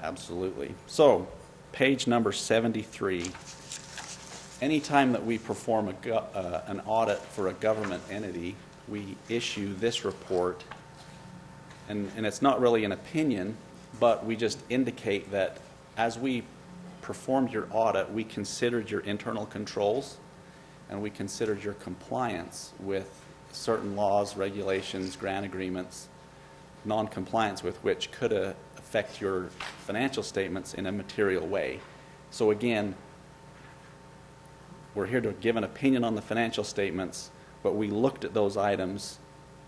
Absolutely. So, page number 73. Anytime that we perform an audit for a government entity, we issue this report, and it's not really an opinion, but we just indicate that as we performed your audit, we considered your internal controls, and we considered your compliance with certain laws, regulations, grant agreements, non-compliance with which could affect your financial statements in a material way. So again, we're here to give an opinion on the financial statements, but we looked at those items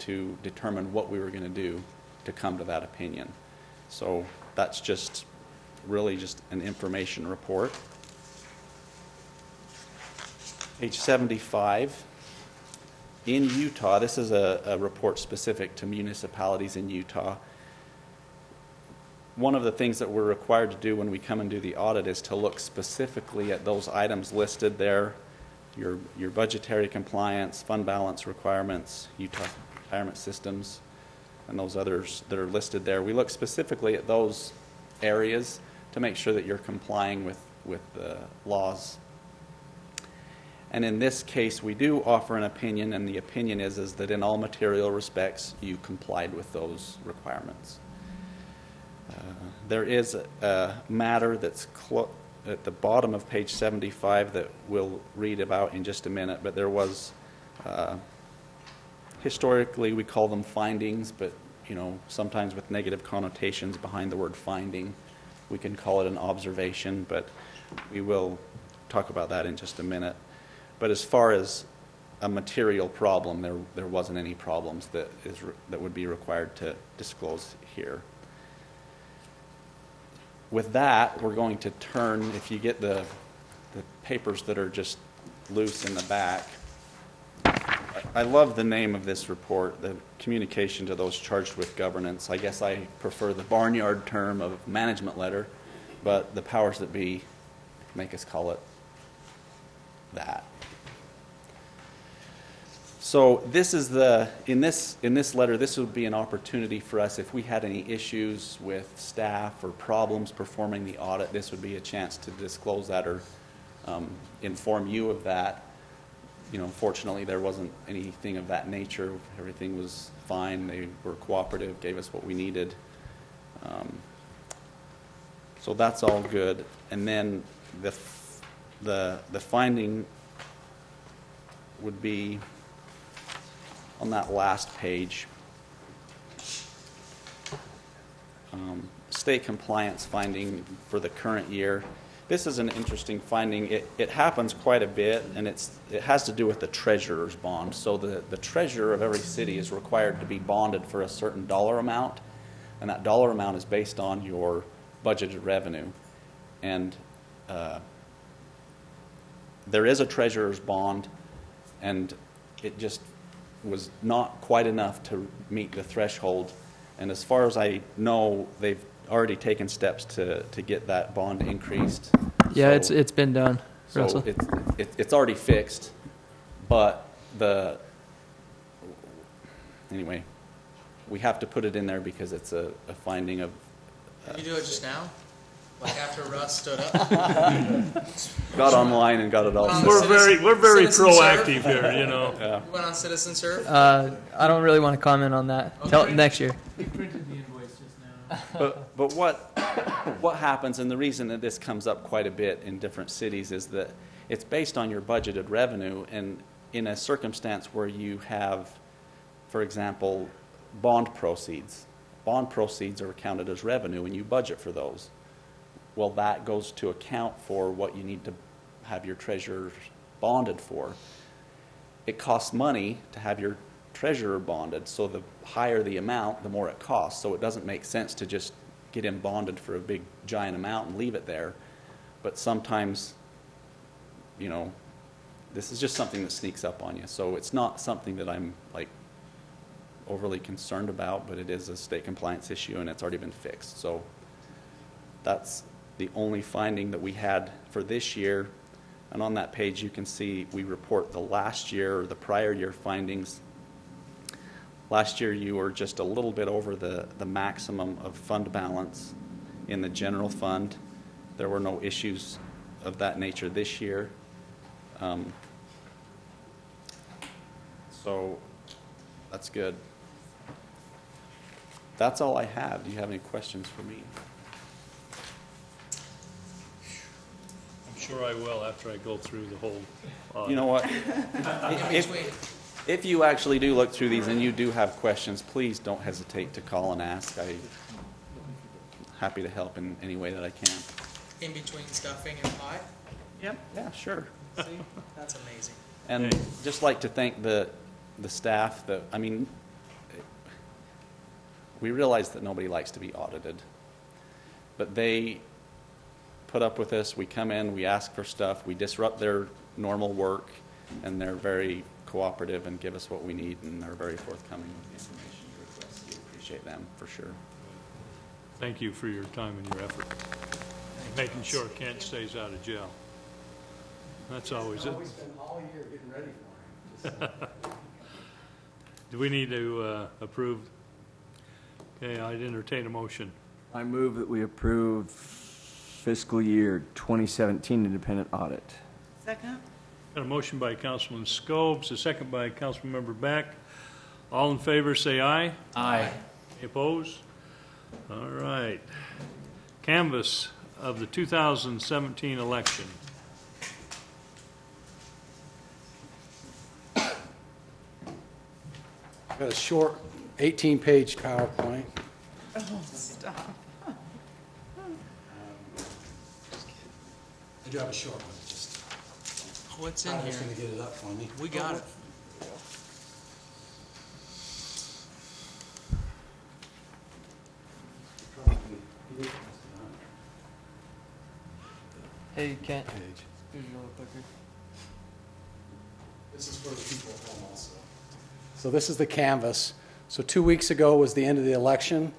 to determine what we were going to do to come to that opinion. So that's just really just an information report. Page 75. In Utah, this is a report specific to municipalities in Utah. One of the things that we're required to do when we come and do the audit is to look specifically at those items listed there, your budgetary compliance, fund balance requirements, Utah retirement systems, and those others that are listed there. We look specifically at those areas to make sure that you're complying with the laws. And in this case, we do offer an opinion, and the opinion is that in all material respects, you complied with those requirements. There is a matter that's at the bottom of page 75 that we'll read about in just a minute, but there was, historically we call them findings, but sometimes with negative connotations behind the word finding. We can call it an observation, but we will talk about that in just a minute. But as far as a material problem, there wasn't any problems that would be required to disclose here. With that, we're going to turn, if you get the papers that are just loose in the back. I love the name of this report, the communication to those charged with governance. I guess I prefer the barnyard term of management letter, but the powers that be make us call it that. So this is in this letter, this would be an opportunity for us if we had any issues with staff or problems performing the audit. This would be a chance to disclose that or inform you of that. Fortunately, there wasn't anything of that nature. Everything was fine. They were cooperative, gave us what we needed. So that's all good. And then the finding would be on that last page. State compliance finding for the current year. This is an interesting finding. It happens quite a bit, and it has to do with the treasurer's bond. So the treasurer of every city is required to be bonded for a certain dollar amount, and that dollar amount is based on your budgeted revenue. And there is a treasurer's bond, and it just was not quite enough to meet the threshold. And as far as I know, they've already taken steps to get that bond increased. Yeah, So- it's been done, Russell. So it's already fixed, but anyway, we have to put it in there because it's a finding of. Can you do it just now? Like after Russ stood up? Got online and got it all. Well, set. We're very Citizen serve. proactive here, Yeah. You went on Citizen Serve? I don't really want to comment on that. Tell next year. We printed the invoice just now. But what happens, and the reason that this comes up quite a bit in different cities, is that it's based on your budgeted revenue, and in a circumstance where you have, for example, bond proceeds. Bond proceeds are counted as revenue, and you budget for those. Well, that goes to account for what you need to have your treasurer bonded for. It costs money to have your treasurer bonded, so the higher the amount, the more it costs. So it doesn't make sense to just get him bonded for a big, giant amount and leave it there. But sometimes, this is just something that sneaks up on you. So it's not something that I'm overly concerned about, but it is a state compliance issue, and it's already been fixed. So that's the only finding that we had for this year. And on that page, you can see we report the last year or the prior year findings. Last year, you were just a little bit over the maximum of fund balance in the general fund. There were no issues of that nature this year. So that's good. That's all I have. Do you have any questions for me? I'm Sure I will, after I go through the whole audit. You know what? In between. If you actually do look through these and you do have questions, please don't hesitate to call and ask. I'm happy to help in any way that I can. In between stuffing and pie? Yep. Yeah, sure. See? That's amazing. And just like to thank the staff that, I mean, we realize that nobody likes to be audited, but they put up with us. We come in, we ask for stuff, we disrupt their normal work, and they're very cooperative and give us what we need, and they're very forthcoming with the information you request. We appreciate them for sure. Thank you for your time and your effort. Making sure Kent stays out of jail. That's always it. I've always been all year getting ready for him. Do we need to approve? Okay, I'd entertain a motion. I move that we approve fiscal year 2017 independent audit. Second? Got a motion by Councilman Scobes, a second by Councilmember Beck. All in favor, say aye. Aye. Any opposed? All right. Canvass of the 2017 election. Got a short 18-page PowerPoint. Oh, stop. I do have a short one, just. What's in Tyler's here? gonna get it up for me. We got it. Hey, Kent. Page. Here's your little clicker. This is for the people at home also. So this is the canvas. So 2 weeks ago was the end of the election.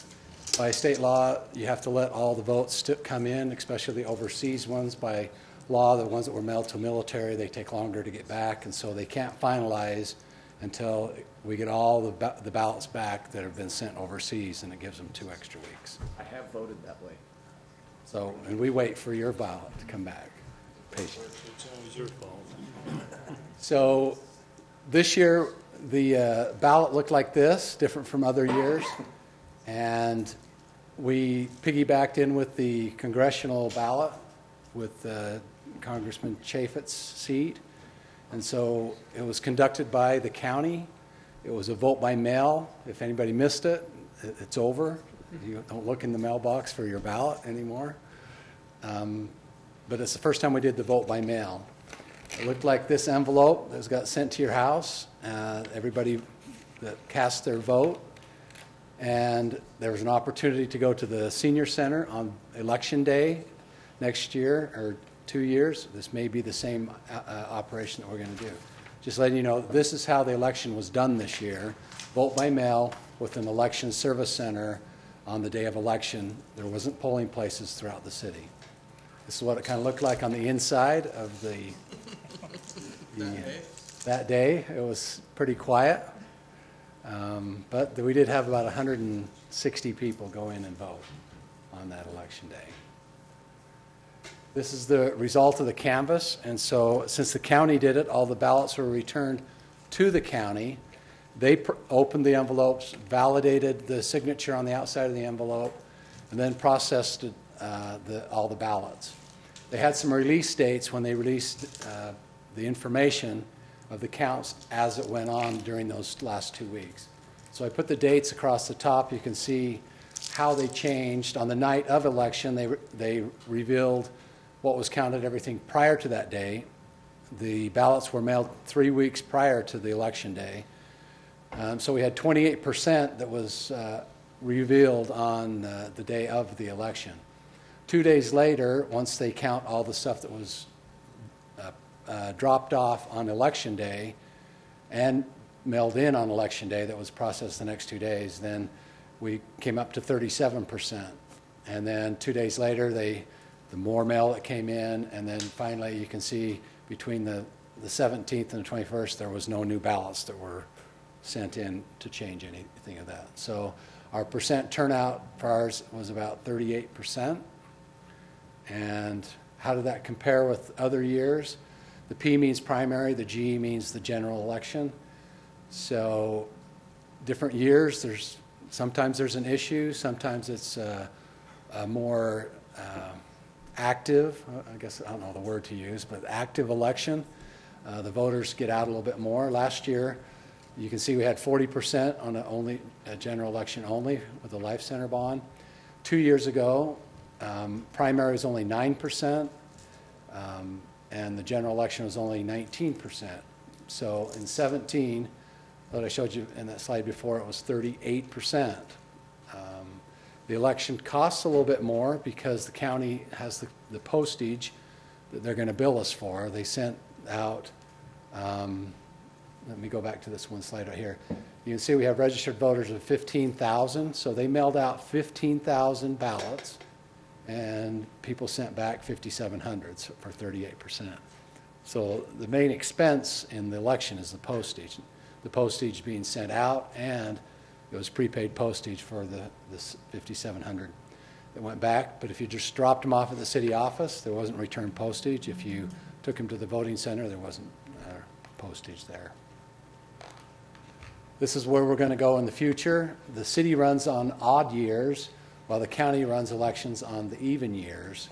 By state law, you have to let all the votes come in, especially the overseas ones. By law, the ones that were mailed to military, they take longer to get back, and so they can't finalize until we get all the ballots back that have been sent overseas, and it gives them 2 extra weeks. I have voted that way. So, and we wait for your ballot to come back. Patient. It's always your fault. So this year, the ballot looked like this, different from other years. And we piggybacked in with the congressional ballot with Congressman Chaffetz's seat. And so it was conducted by the county. It was a vote by mail. If anybody missed it, it's over. You don't look in the mailbox for your ballot anymore. But it's the first time we did the vote by mail. It looked like this envelope that got sent to your house. Everybody that cast their vote. And there was an opportunity to go to the senior center on election day next year, or 2 years. This may be the same operation that we're going to do. Just letting you know, this is how the election was done this year. Vote by mail with an election service center on the day of election. There wasn't polling places throughout the city. This is what it kind of looked like on the inside of that day. It was pretty quiet. But we did have about 160 people go in and vote on that election day. This is the result of the canvass, and so since the county did it, all the ballots were returned to the county. They opened the envelopes, validated the signature on the outside of the envelope, and then processed all the ballots. They had some release dates when they released the information of the counts as it went on during those last 2 weeks. So I put the dates across the top. You can see how they changed. On the night of election, they revealed what was counted, everything prior to that day. The ballots were mailed 3 weeks prior to the election day. So we had 28% that was revealed on the day of the election. 2 days later, once they count all the stuff that was dropped off on election day and mailed in on election day that was processed the next 2 days, then we came up to 37%. And then 2 days later, the more mail that came in, and then finally you can see between the 17th and the 21st, there was no new ballots that were sent in to change anything of that. So our percent turnout for ours was about 38%. And how did that compare with other years? The P means primary, the G means the general election. So different years, sometimes there's an issue, sometimes it's a more active, I guess, I don't know the word to use, but active election. The voters get out a little bit more. Last year, you can see we had 40% on a general election only with the Life Center bond. 2 years ago, primary was only 9%, and the general election was only 19%. So in 17, what I showed you in that slide before, it was 38%. The election costs a little bit more because the county has the postage that they're going to bill us for. They sent out, let me go back to this one slide right here. You can see we have registered voters of 15,000, so they mailed out 15,000 ballots, and people sent back 5,700 for 38%. So the main expense in the election is the postage being sent out, and it was prepaid postage for this 5,700 that went back. But if you just dropped them off at the city office, there wasn't return postage. If you took them to the voting center, there wasn't postage there. This is where we're going to go in the future. The city runs on odd years, while the county runs elections on the even years.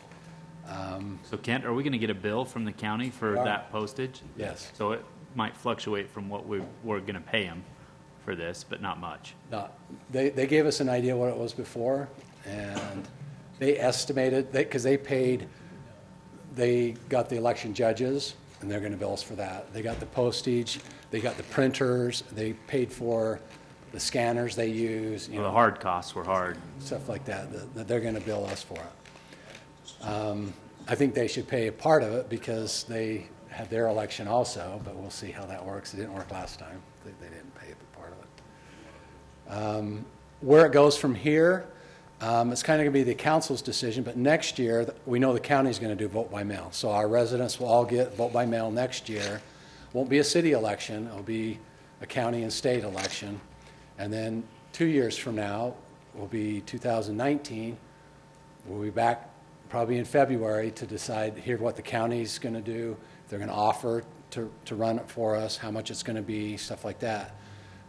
So Kent, are we going to get a bill from the county for that postage? Yes. So it might fluctuate from what we're going to pay them for this, but not much. No, they gave us an idea what it was before, and they estimated, because they got the election judges, and they're going to bill us for that. They got the postage, they got the printers, they paid for the scanners they use. The hard costs were hard. Stuff like that they're going to bill us for it. I think they should pay a part of it because they had their election also, but we'll see how that works. It didn't work last time. They didn't pay a part of it. Where it goes from here, it's kind of going to be the council's decision, but next year, we know the county's going to do vote by mail. So our residents will all get vote by mail next year. Won't be a city election. It'll be a county and state election. And then 2 years from now will be 2019. We'll be back probably in February to decide here what the county's going to do. If they're going to offer to run it for us, how much it's going to be, stuff like that.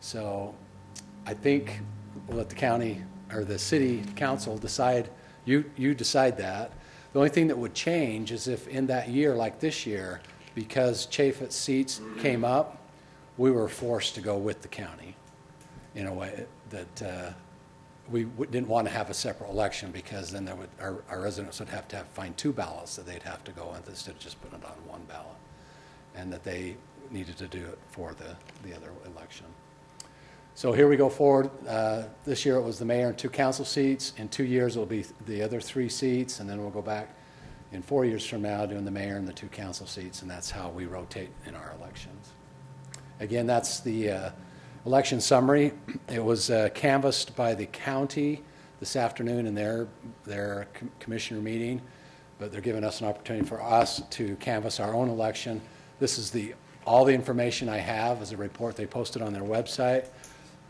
So I think we'll let the county or the city council decide. You decide that. The only thing that would change is if in that year, like this year, because Chaffetz seats came up, we were forced to go with the county in a way that we didn't want to have a separate election, because then our residents would have to find two ballots that they'd have to go with instead of just putting it on one ballot, and that they needed to do it for the other election. So here we go forward. This year it was the mayor and 2 council seats. In 2 years it'll be the other 3 seats, and then we'll go back in 4 years from now doing the mayor and the 2 council seats, and that's how we rotate in our elections. Again, that's the election summary. It was canvassed by the county this afternoon in their commissioner meeting, but they're giving us an opportunity for us to canvass our own election. This is all the information I have is a report they posted on their website.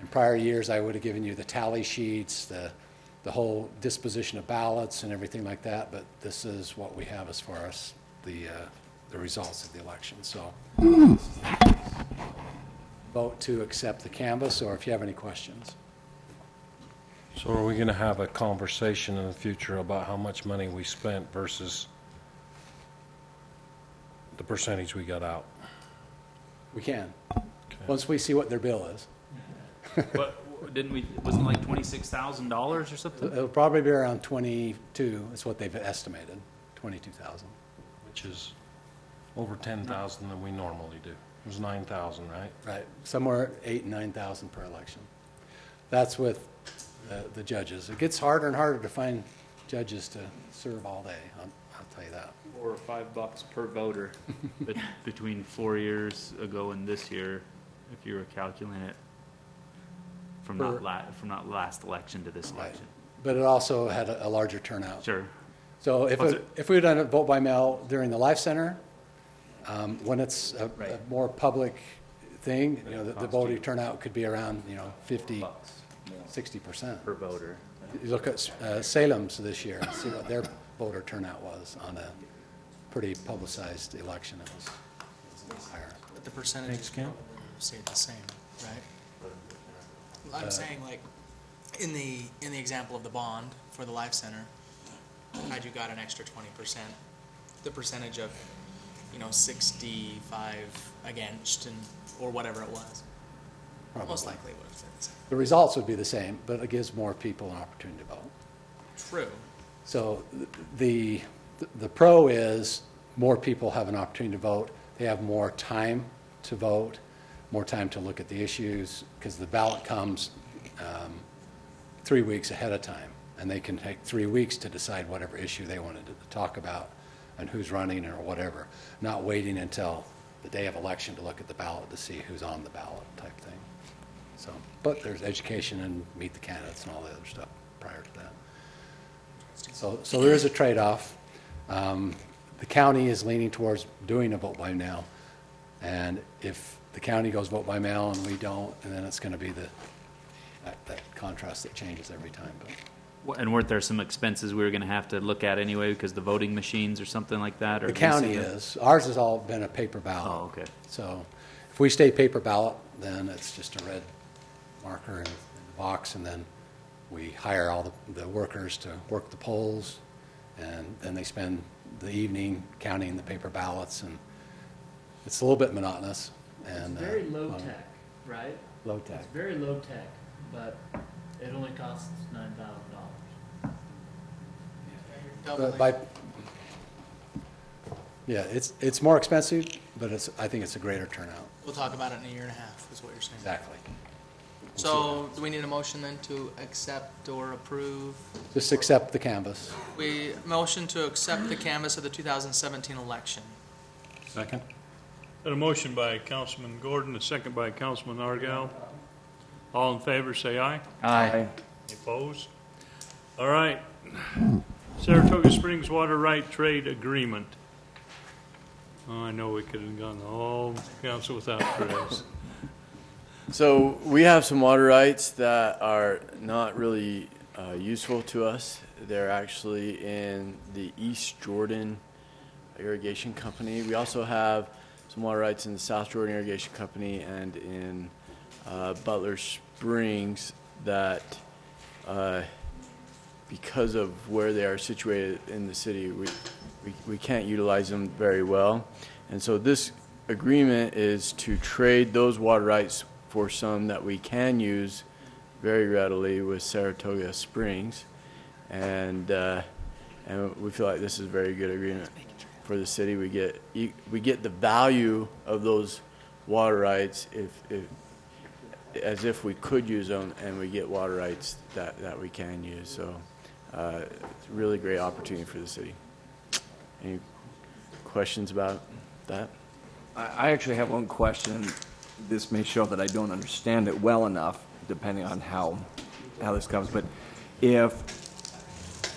In prior years, I would have given you the tally sheets, the whole disposition of ballots and everything like that, but this is what we have as far as the results of the election. So vote to accept the canvas, or if you have any questions. So are we going to have a conversation in the future about how much money we spent versus the percentage we got out? We can, once we see what their bill is. But wasn't it like $26,000 or something? It'll probably be around 22 is what they've estimated, 22,000. Which is over 10,000 than we normally do. It was 9,000, right? Right, somewhere 8,000 and 9,000 per election. That's with the judges. It gets harder and harder to find judges to serve all day, I'll tell you that. $4 or $5 per voter between 4 years ago and this year, if you were calculating it from not last election to this election. Right. But it also had a larger turnout. Sure. So if we had done a vote by mail during the Life Center, when it's a more public thing, the voting turnout could be around 50, 60% per voter. You look at Salem's this year and see what their voter turnout was on a pretty publicized election. It was higher. But the percentage stayed the same, right? I'm saying, like, in the example of the bond for the Life Center, had you got an extra 20%, the percentage of, 65 against or whatever it was. Probably. Most likely would have said the same. The results would be the same, but it gives more people an opportunity to vote. True. So the pro is more people have an opportunity to vote. They have more time to vote, more time to look at the issues, because the ballot comes 3 weeks ahead of time, and they can take 3 weeks to decide whatever issue they wanted to talk about and who's running or whatever, not waiting until the day of election to look at the ballot to see who's on the ballot type thing. So, but there's education and meet the candidates and all the other stuff prior to that. So there is a trade-off. The county is leaning towards doing a vote by mail, and if the county goes vote by mail and we don't, and then it's going to be that contrast that changes every time. But And weren't there some expenses we were going to have to look at anyway because the voting machines or something like that? Or the county leasing them? is. Ours has all been a paper ballot. Oh, okay. So if we stay paper ballot, then it's just a red marker in the box, and then we hire all the workers to work the polls, and then they spend the evening counting the paper ballots, and it's a little bit monotonous. And It's very low tech, right? Low tech. It's very low tech, but it only costs $9,000. Yeah, it's more expensive, but I think it's a greater turnout. We'll talk about it in a year and a half, is what you're saying. Exactly. So, do we need a motion then to accept or approve? Just accept the canvas. We motion to accept the canvass of the 2017 election. Second. Got a motion by Councilman Gordon, a second by Councilman Argal. All in favor, say aye. Aye. Opposed? All right. Saratoga Springs Water Right Trade Agreement. Oh, I know we could have gone the whole council without Chris. So we have some water rights that are not really useful to us. They're actually in the East Jordan Irrigation Company. We also have some water rights in the South Jordan Irrigation Company and in Butler Springs that because of where they are situated in the city, we can't utilize them very well. And so this agreement is to trade those water rights for some that we can use very readily with Saratoga Springs. And we feel like this is a very good agreement for the city. We get the value of those water rights as if we could use them, and we get water rights that we can use. So it's a really great opportunity for the city. Any questions about that? I actually have one question. This may show that I don't understand it well enough, depending on how this comes. But if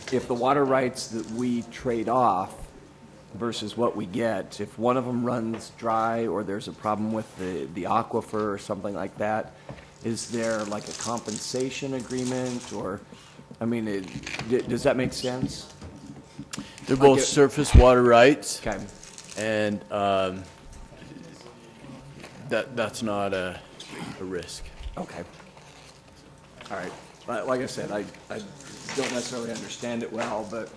the water rights that we trade off versus what we get, if one of them runs dry or there's a problem with the aquifer or something like that, is there like a compensation agreement? Or, I mean, does that make sense? They're both surface water rights. Okay. And that's not a risk. Okay. All right. Like I said, I don't necessarily understand it well, but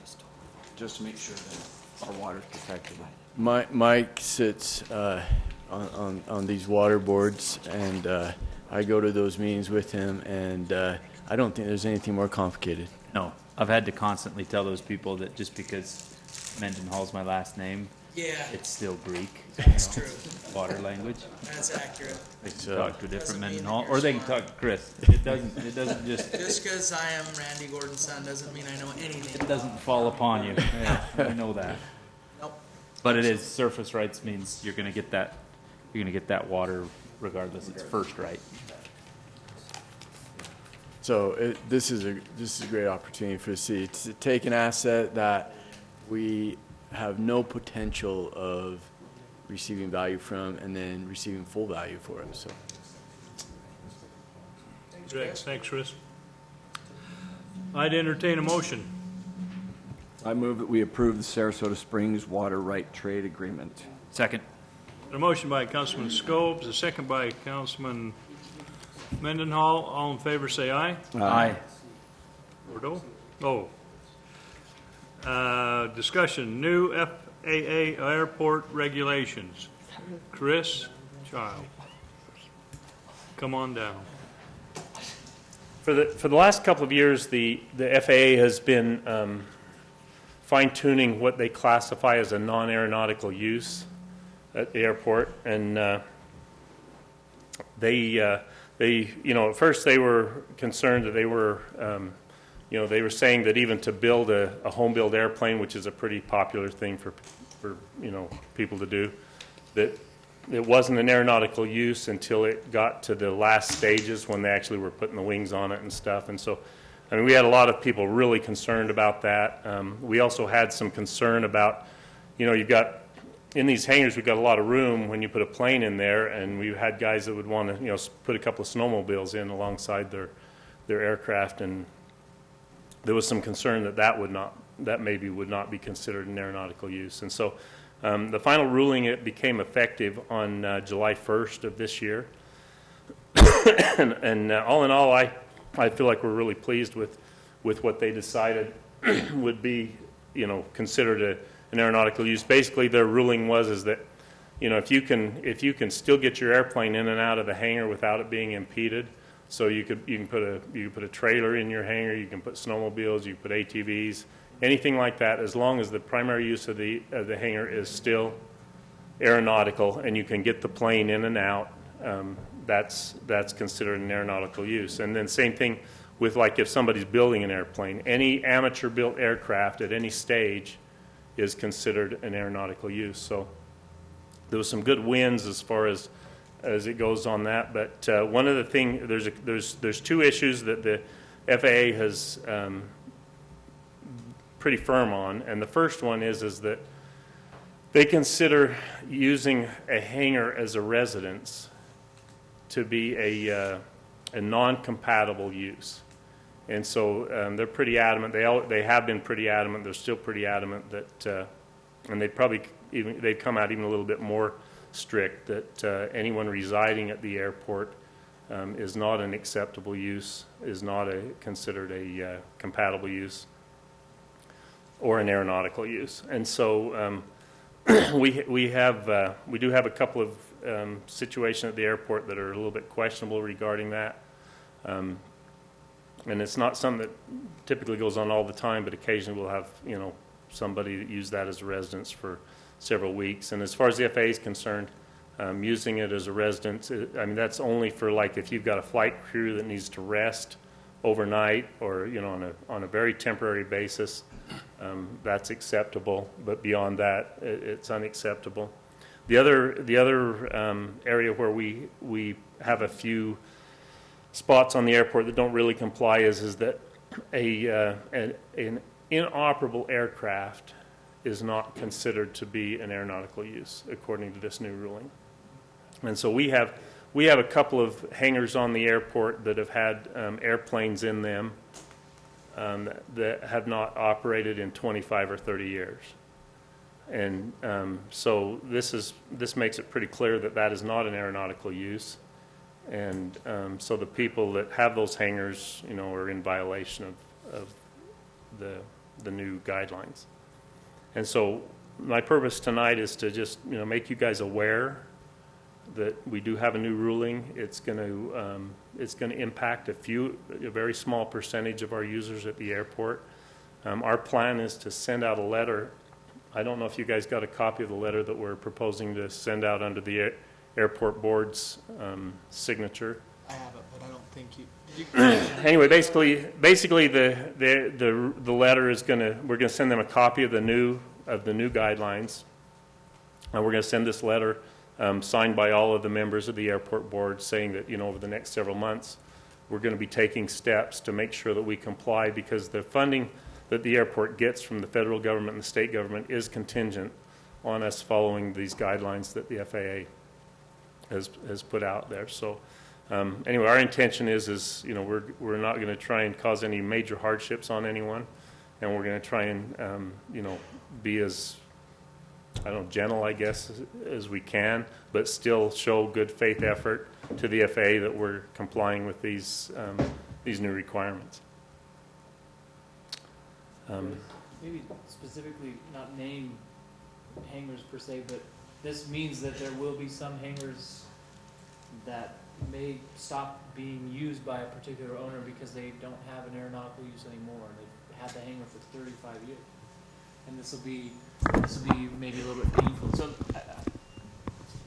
just to make sure that our water's protected. Mike sits on these water boards, and I go to those meetings with him, and I don't think there's anything more complicated. No, I've had to constantly tell those people that just because Mendenhall's my last name, Yeah. it's still Greek. That's true. Water language. That's accurate. They can talk to a different Mendenhall, or they can talk to Chris. It doesn't just. Just because I am Randy Gordon's son doesn't mean I know anything. It doesn't fall upon you. Yeah, I know that. Nope. But it is, surface rights means you're gonna get that water regardless, it's first right. So this is a great opportunity for the city to take an asset that we have no potential of receiving value from, and then receiving full value for it. So. Thanks, Chris. I'd entertain a motion. I move that we approve the Sarasota Springs Water Right Trade Agreement. Second. A motion by Councilman Scobes, a second by Councilman Mendenhall. All in favor, say aye. Aye. Bordeaux? Oh. Discussion, new FAA airport regulations. Chris Child. Come on down. For the last couple of years, the FAA has been fine-tuning what they classify as a non-aeronautical use at the airport, and they at first they were concerned that they were saying that even to build a home-built airplane, which is a pretty popular thing for people to do, that it wasn't an aeronautical use until it got to the last stages when they actually were putting the wings on it and stuff. And so, I mean, we had a lot of people really concerned about that. We also had some concern about, you've got, in these hangars, we've got a lot of room when you put a plane in there, and we had guys that would want to, put a couple of snowmobiles in alongside their aircraft, and there was some concern that maybe would not be considered an aeronautical use. And so the final ruling, it became effective on July 1st of this year. and all in all, I feel like we're really pleased with what they decided would be, considered an aeronautical use. Basically, their ruling is that, if you can still get your airplane in and out of the hangar without it being impeded, so you can put a trailer in your hangar, you can put snowmobiles, you can put ATVs, anything like that, as long as the primary use of the hangar is still aeronautical and you can get the plane in and out, that's considered an aeronautical use. And then same thing with, like, if somebody's building an airplane, any amateur built aircraft at any stage is considered an aeronautical use. So there was some good wins as far as it goes on that. But one of the things, there's two issues that the FAA has pretty firm on, and the first one is that they consider using a hangar as a residence to be a non-compatible use. And so they're pretty adamant. They have been pretty adamant. They're still pretty adamant that, and they've come out even a little bit more strict, that anyone residing at the airport is not an acceptable use, is not considered a compatible use or an aeronautical use. And so we do have a couple of situations at the airport that are a little bit questionable regarding that. And it's not something that typically goes on all the time, but occasionally we'll have, somebody that use that as a residence for several weeks. And as far as the FAA is concerned, using it as a residence, that's only for, like, if you've got a flight crew that needs to rest overnight or, on a very temporary basis, that's acceptable. But beyond that, it's unacceptable. The other area where we have a few spots on the airport that don't really comply is that an inoperable aircraft is not considered to be an aeronautical use according to this new ruling. And so we have a couple of hangars on the airport that have had airplanes in them that have not operated in 25 or 30 years. And so this makes it pretty clear that is not an aeronautical use. And so the people that have those hangars, are in violation of the new guidelines. And so my purpose tonight is to just, make you guys aware that we do have a new ruling. It's going to impact a very small percentage of our users at the airport. Our plan is to send out a letter. I don't know if you guys got a copy of the letter that we're proposing to send out under the airport board's signature. I have it, but I don't think you. Anyway, basically, the letter is we're gonna send them a copy of the new guidelines, and we're gonna send this letter signed by all of the members of the airport board, saying that over the next several months we're going to be taking steps to make sure that we comply, because the funding that the airport gets from the federal government and the state government is contingent on us following these guidelines that the FAA has put out there. So anyway, our intention is we're not going to try and cause any major hardships on anyone, and we're going to try and be as gentle, I guess, as we can, but still show good faith effort to the FAA that we're complying with these new requirements. maybe specifically not name hangars per se, but this means that there will be some hangars that may stop being used by a particular owner because they don't have an aeronautical use anymore. They've had the hangar for 35 years. And this will be maybe a little bit painful. So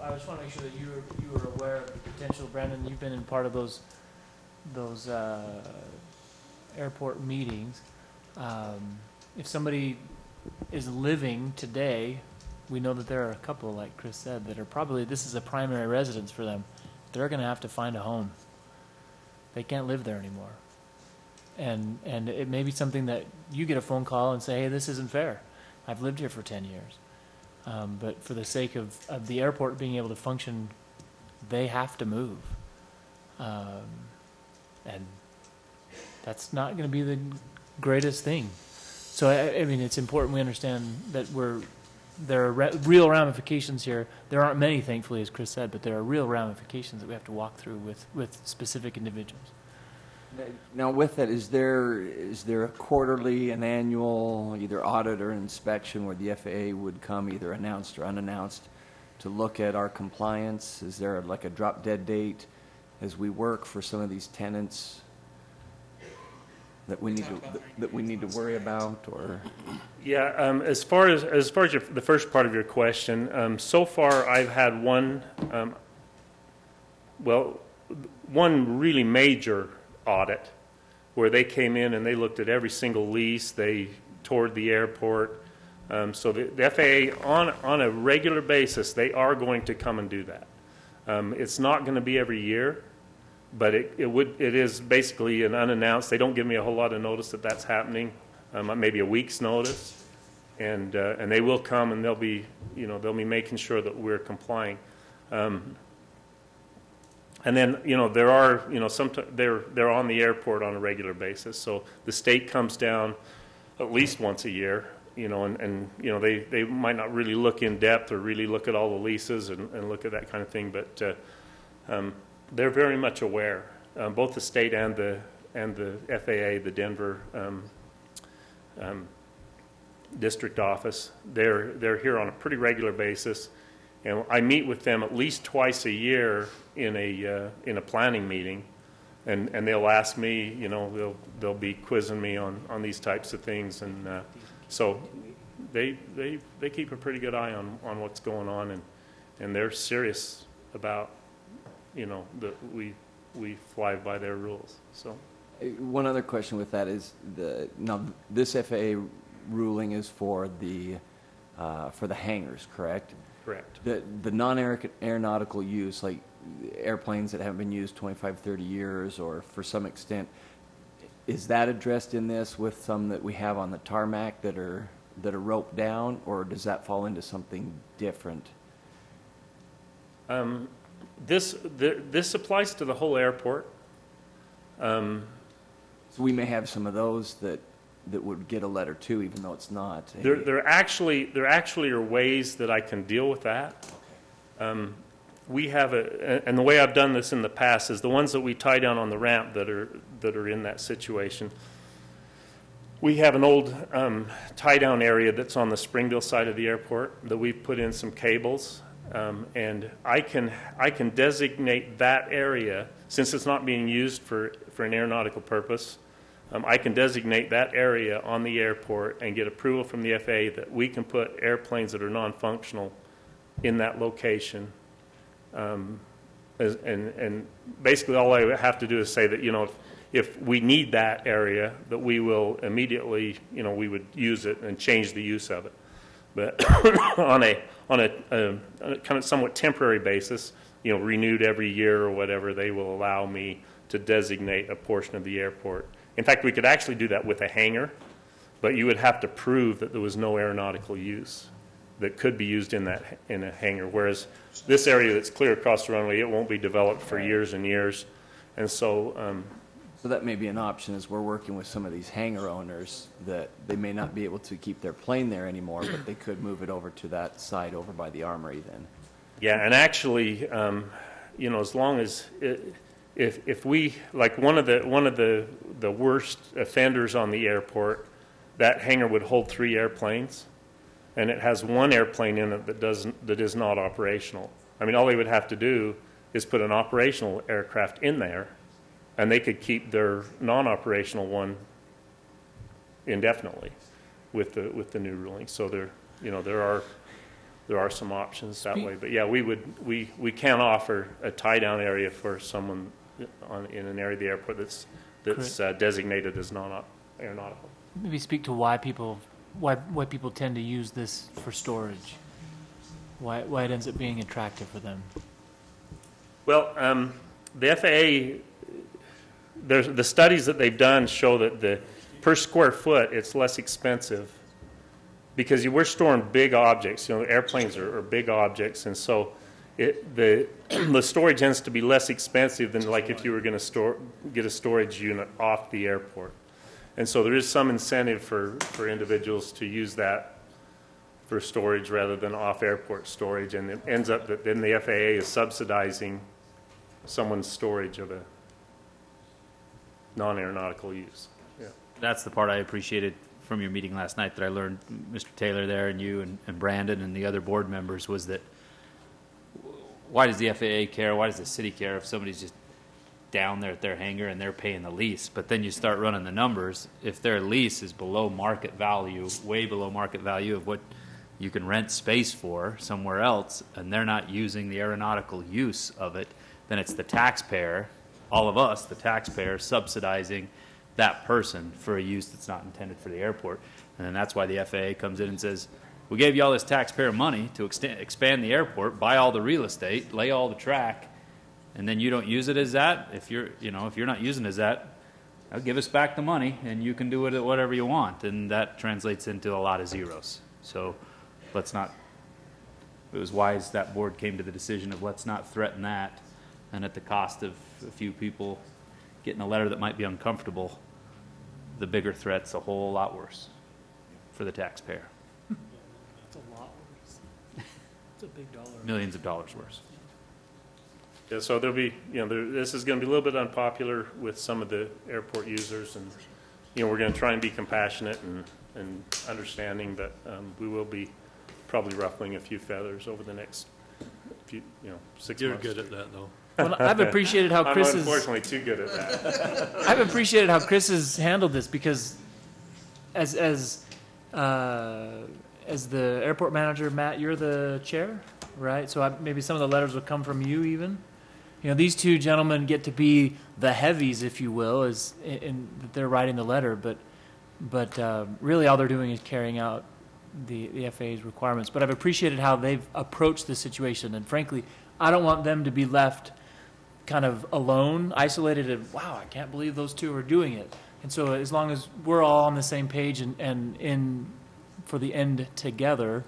I just want to make sure that you were aware of the potential. Brandon, you've been in part of those airport meetings. If somebody is living today, we know that there are a couple, like Chris said, that are probably, this is a primary residence for them. They're going to have to find a home. They can't live there anymore. And it may be something that you get a phone call and say, hey, this isn't fair. I've lived here for 10 years. But for the sake of the airport being able to function, they have to move. And that's not going to be the greatest thing. So, I mean, it's important we understand that there are real ramifications here. There aren't many, thankfully, as Chris said, but there are real ramifications that we have to walk through with specific individuals. Now, with that, is there a quarterly, an annual, either audit or inspection where the FAA would come, either announced or unannounced, to look at our compliance? Is there like a drop-dead date as we work for some of these tenants that we need to worry about, or? Yeah, as far as the first part of your question, so far I've had one really major audit where they came in and they looked at every single lease, they toured the airport. So the FAA, on a regular basis, they are going to come and do that. It's not going to be every year, but it is basically an unannounced. They don't give me a whole lot of notice that that's happening, maybe a week's notice, and they will come and they'll be making sure that we're complying. And then, there are, they're on the airport on a regular basis. So the state comes down at least once a year, and they might not really look in depth or really look at all the leases and look at that kind of thing, but they're very much aware, both the state and the FAA, the Denver district office. They're here on a pretty regular basis. And I meet with them at least twice a year in a planning meeting, and they'll ask me, they'll be quizzing me on these types of things, and so they keep a pretty good eye on what's going on, and they're serious about that we fly by their rules. So one other question with that is this FAA ruling is for the hangars, correct? Correct. The non-aeronautical use, like airplanes that haven't been used 25, 30 years, or for some extent, is that addressed in this with some that we have on the tarmac that are roped down, or does that fall into something different? This applies to the whole airport. So we may have some of those that would get a letter too, even though it's not. There actually are ways that I can deal with that. We have and the way I've done this in the past is the ones that we tie down on the ramp that are in that situation. We have an old tie down area that's on the Springville side of the airport that we've put in some cables, and I can designate that area, since it's not being used for an aeronautical purpose. I can designate that area on the airport and get approval from the FAA that we can put airplanes that are non-functional in that location. And basically all I have to do is say that, if we need that area, that we will immediately, we would use it and change the use of it. But on a kind of somewhat temporary basis, renewed every year or whatever, they will allow me to designate a portion of the airport. In fact, we could actually do that with a hangar, but you would have to prove that there was no aeronautical use that could be used in a hangar. Whereas this area that's clear across the runway, it won't be developed for years and years, and so. So that may be an option as we're working with some of these hangar owners that they may not be able to keep their plane there anymore, but they could move it over to that side over by the armory then. Yeah, and actually, as long as if we, like one of the worst offenders on the airport that hangar would hold 3 airplanes, and it has 1 airplane in it that is not operational. I mean, all they would have to do is put an operational aircraft in there, and they could keep their non-operational one indefinitely with the new ruling. So there are some options that way. But yeah, we can offer a tie-down area for someone in an area of the airport that's designated as non-aeronautical. Maybe speak to why people tend to use this for storage. Why it ends up being attractive for them. Well, the FAA, the studies that they've done show that per square foot it's less expensive because we're storing big objects. Airplanes are big objects, and so the storage tends to be less expensive than like if you were going to get a storage unit off the airport. And so there is some incentive for individuals to use that for storage rather than off-airport storage, and it ends up that then the FAA is subsidizing someone's storage of a non-aeronautical use. Yeah. That's the part I appreciated from your meeting last night that I learned, Mr. Taylor there and you and Brandon and the other board members, was that why does the FAA care? Why does the city care if somebody's just down there at their hangar and they're paying the lease? But then you start running the numbers. If their lease is below market value, way below market value of what you can rent space for somewhere else, and they're not using the aeronautical use of it, then it's the taxpayer, all of us, the taxpayer, subsidizing that person for a use that's not intended for the airport. And then that's why the FAA comes in and says, we gave you all this taxpayer money to expand the airport, buy all the real estate, lay all the track, and then you don't use it as that. If you're not using it as that, give us back the money, and you can do it whatever you want. And that translates into a lot of zeros. So let's not. It was wise that board came to the decision of let's not threaten that, and at the cost of a few people getting a letter that might be uncomfortable, the bigger threat's a whole lot worse for the taxpayer. It's a lot worse. It's a big dollar. Millions of dollars worse. Yeah, so there'll be, this is going to be a little bit unpopular with some of the airport users, and we're going to try and be compassionate and understanding, but we will be probably ruffling a few feathers over the next few, 6 months. You're good at that, though. Well, I've appreciated how Chris I'm unfortunately too good at that. I've appreciated how Chris has handled this because, as the airport manager, Matt, you're the chair, right? So maybe some of the letters will come from you, even. These two gentlemen get to be the heavies, if you will, as in they're writing the letter, but really all they're doing is carrying out the FAA's requirements. But I've appreciated how they've approached the situation, and frankly, I don't want them to be left kind of alone, isolated, and wow, I can't believe those two are doing it. And so as long as we're all on the same page and in for the end together,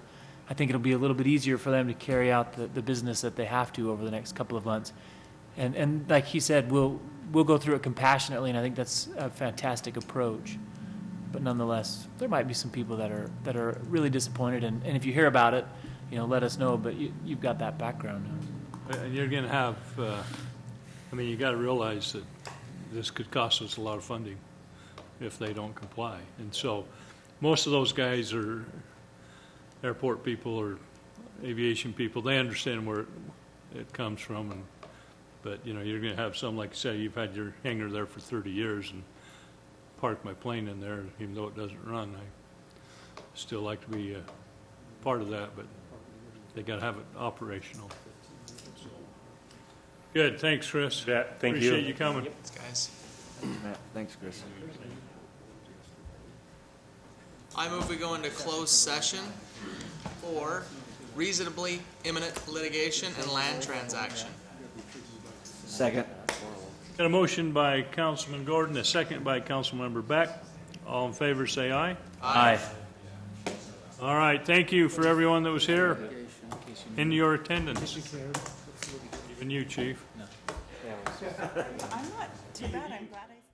I think it'll be a little bit easier for them to carry out the business that they have to over the next couple of months. And like he said, we'll go through it compassionately, and I think that's a fantastic approach. But nonetheless, there might be some people that are really disappointed, and if you hear about it, let us know. But you've got that background now. And you're going to have, you got to realize that this could cost us a lot of funding if they don't comply. And so most of those guys are airport people or aviation people. They understand where it comes from. But, you're going to have some, like you say, you've had your hangar there for 30 years and parked my plane in there, even though it doesn't run. I still like to be a part of that, but they got to have it operational. Good. Thanks, Chris. Yeah, thank you. Appreciate you coming. Thanks, guys. Matt, thanks, Chris. I move we go into closed session for reasonably imminent litigation and land transaction. Second. Got a motion by Councilman Gordon, a second by Councilmember Beck. All in favor, say aye. Aye. All right. Thank you for everyone that was here in your attendance. Even you, Chief. I'm not too bad. I'm glad I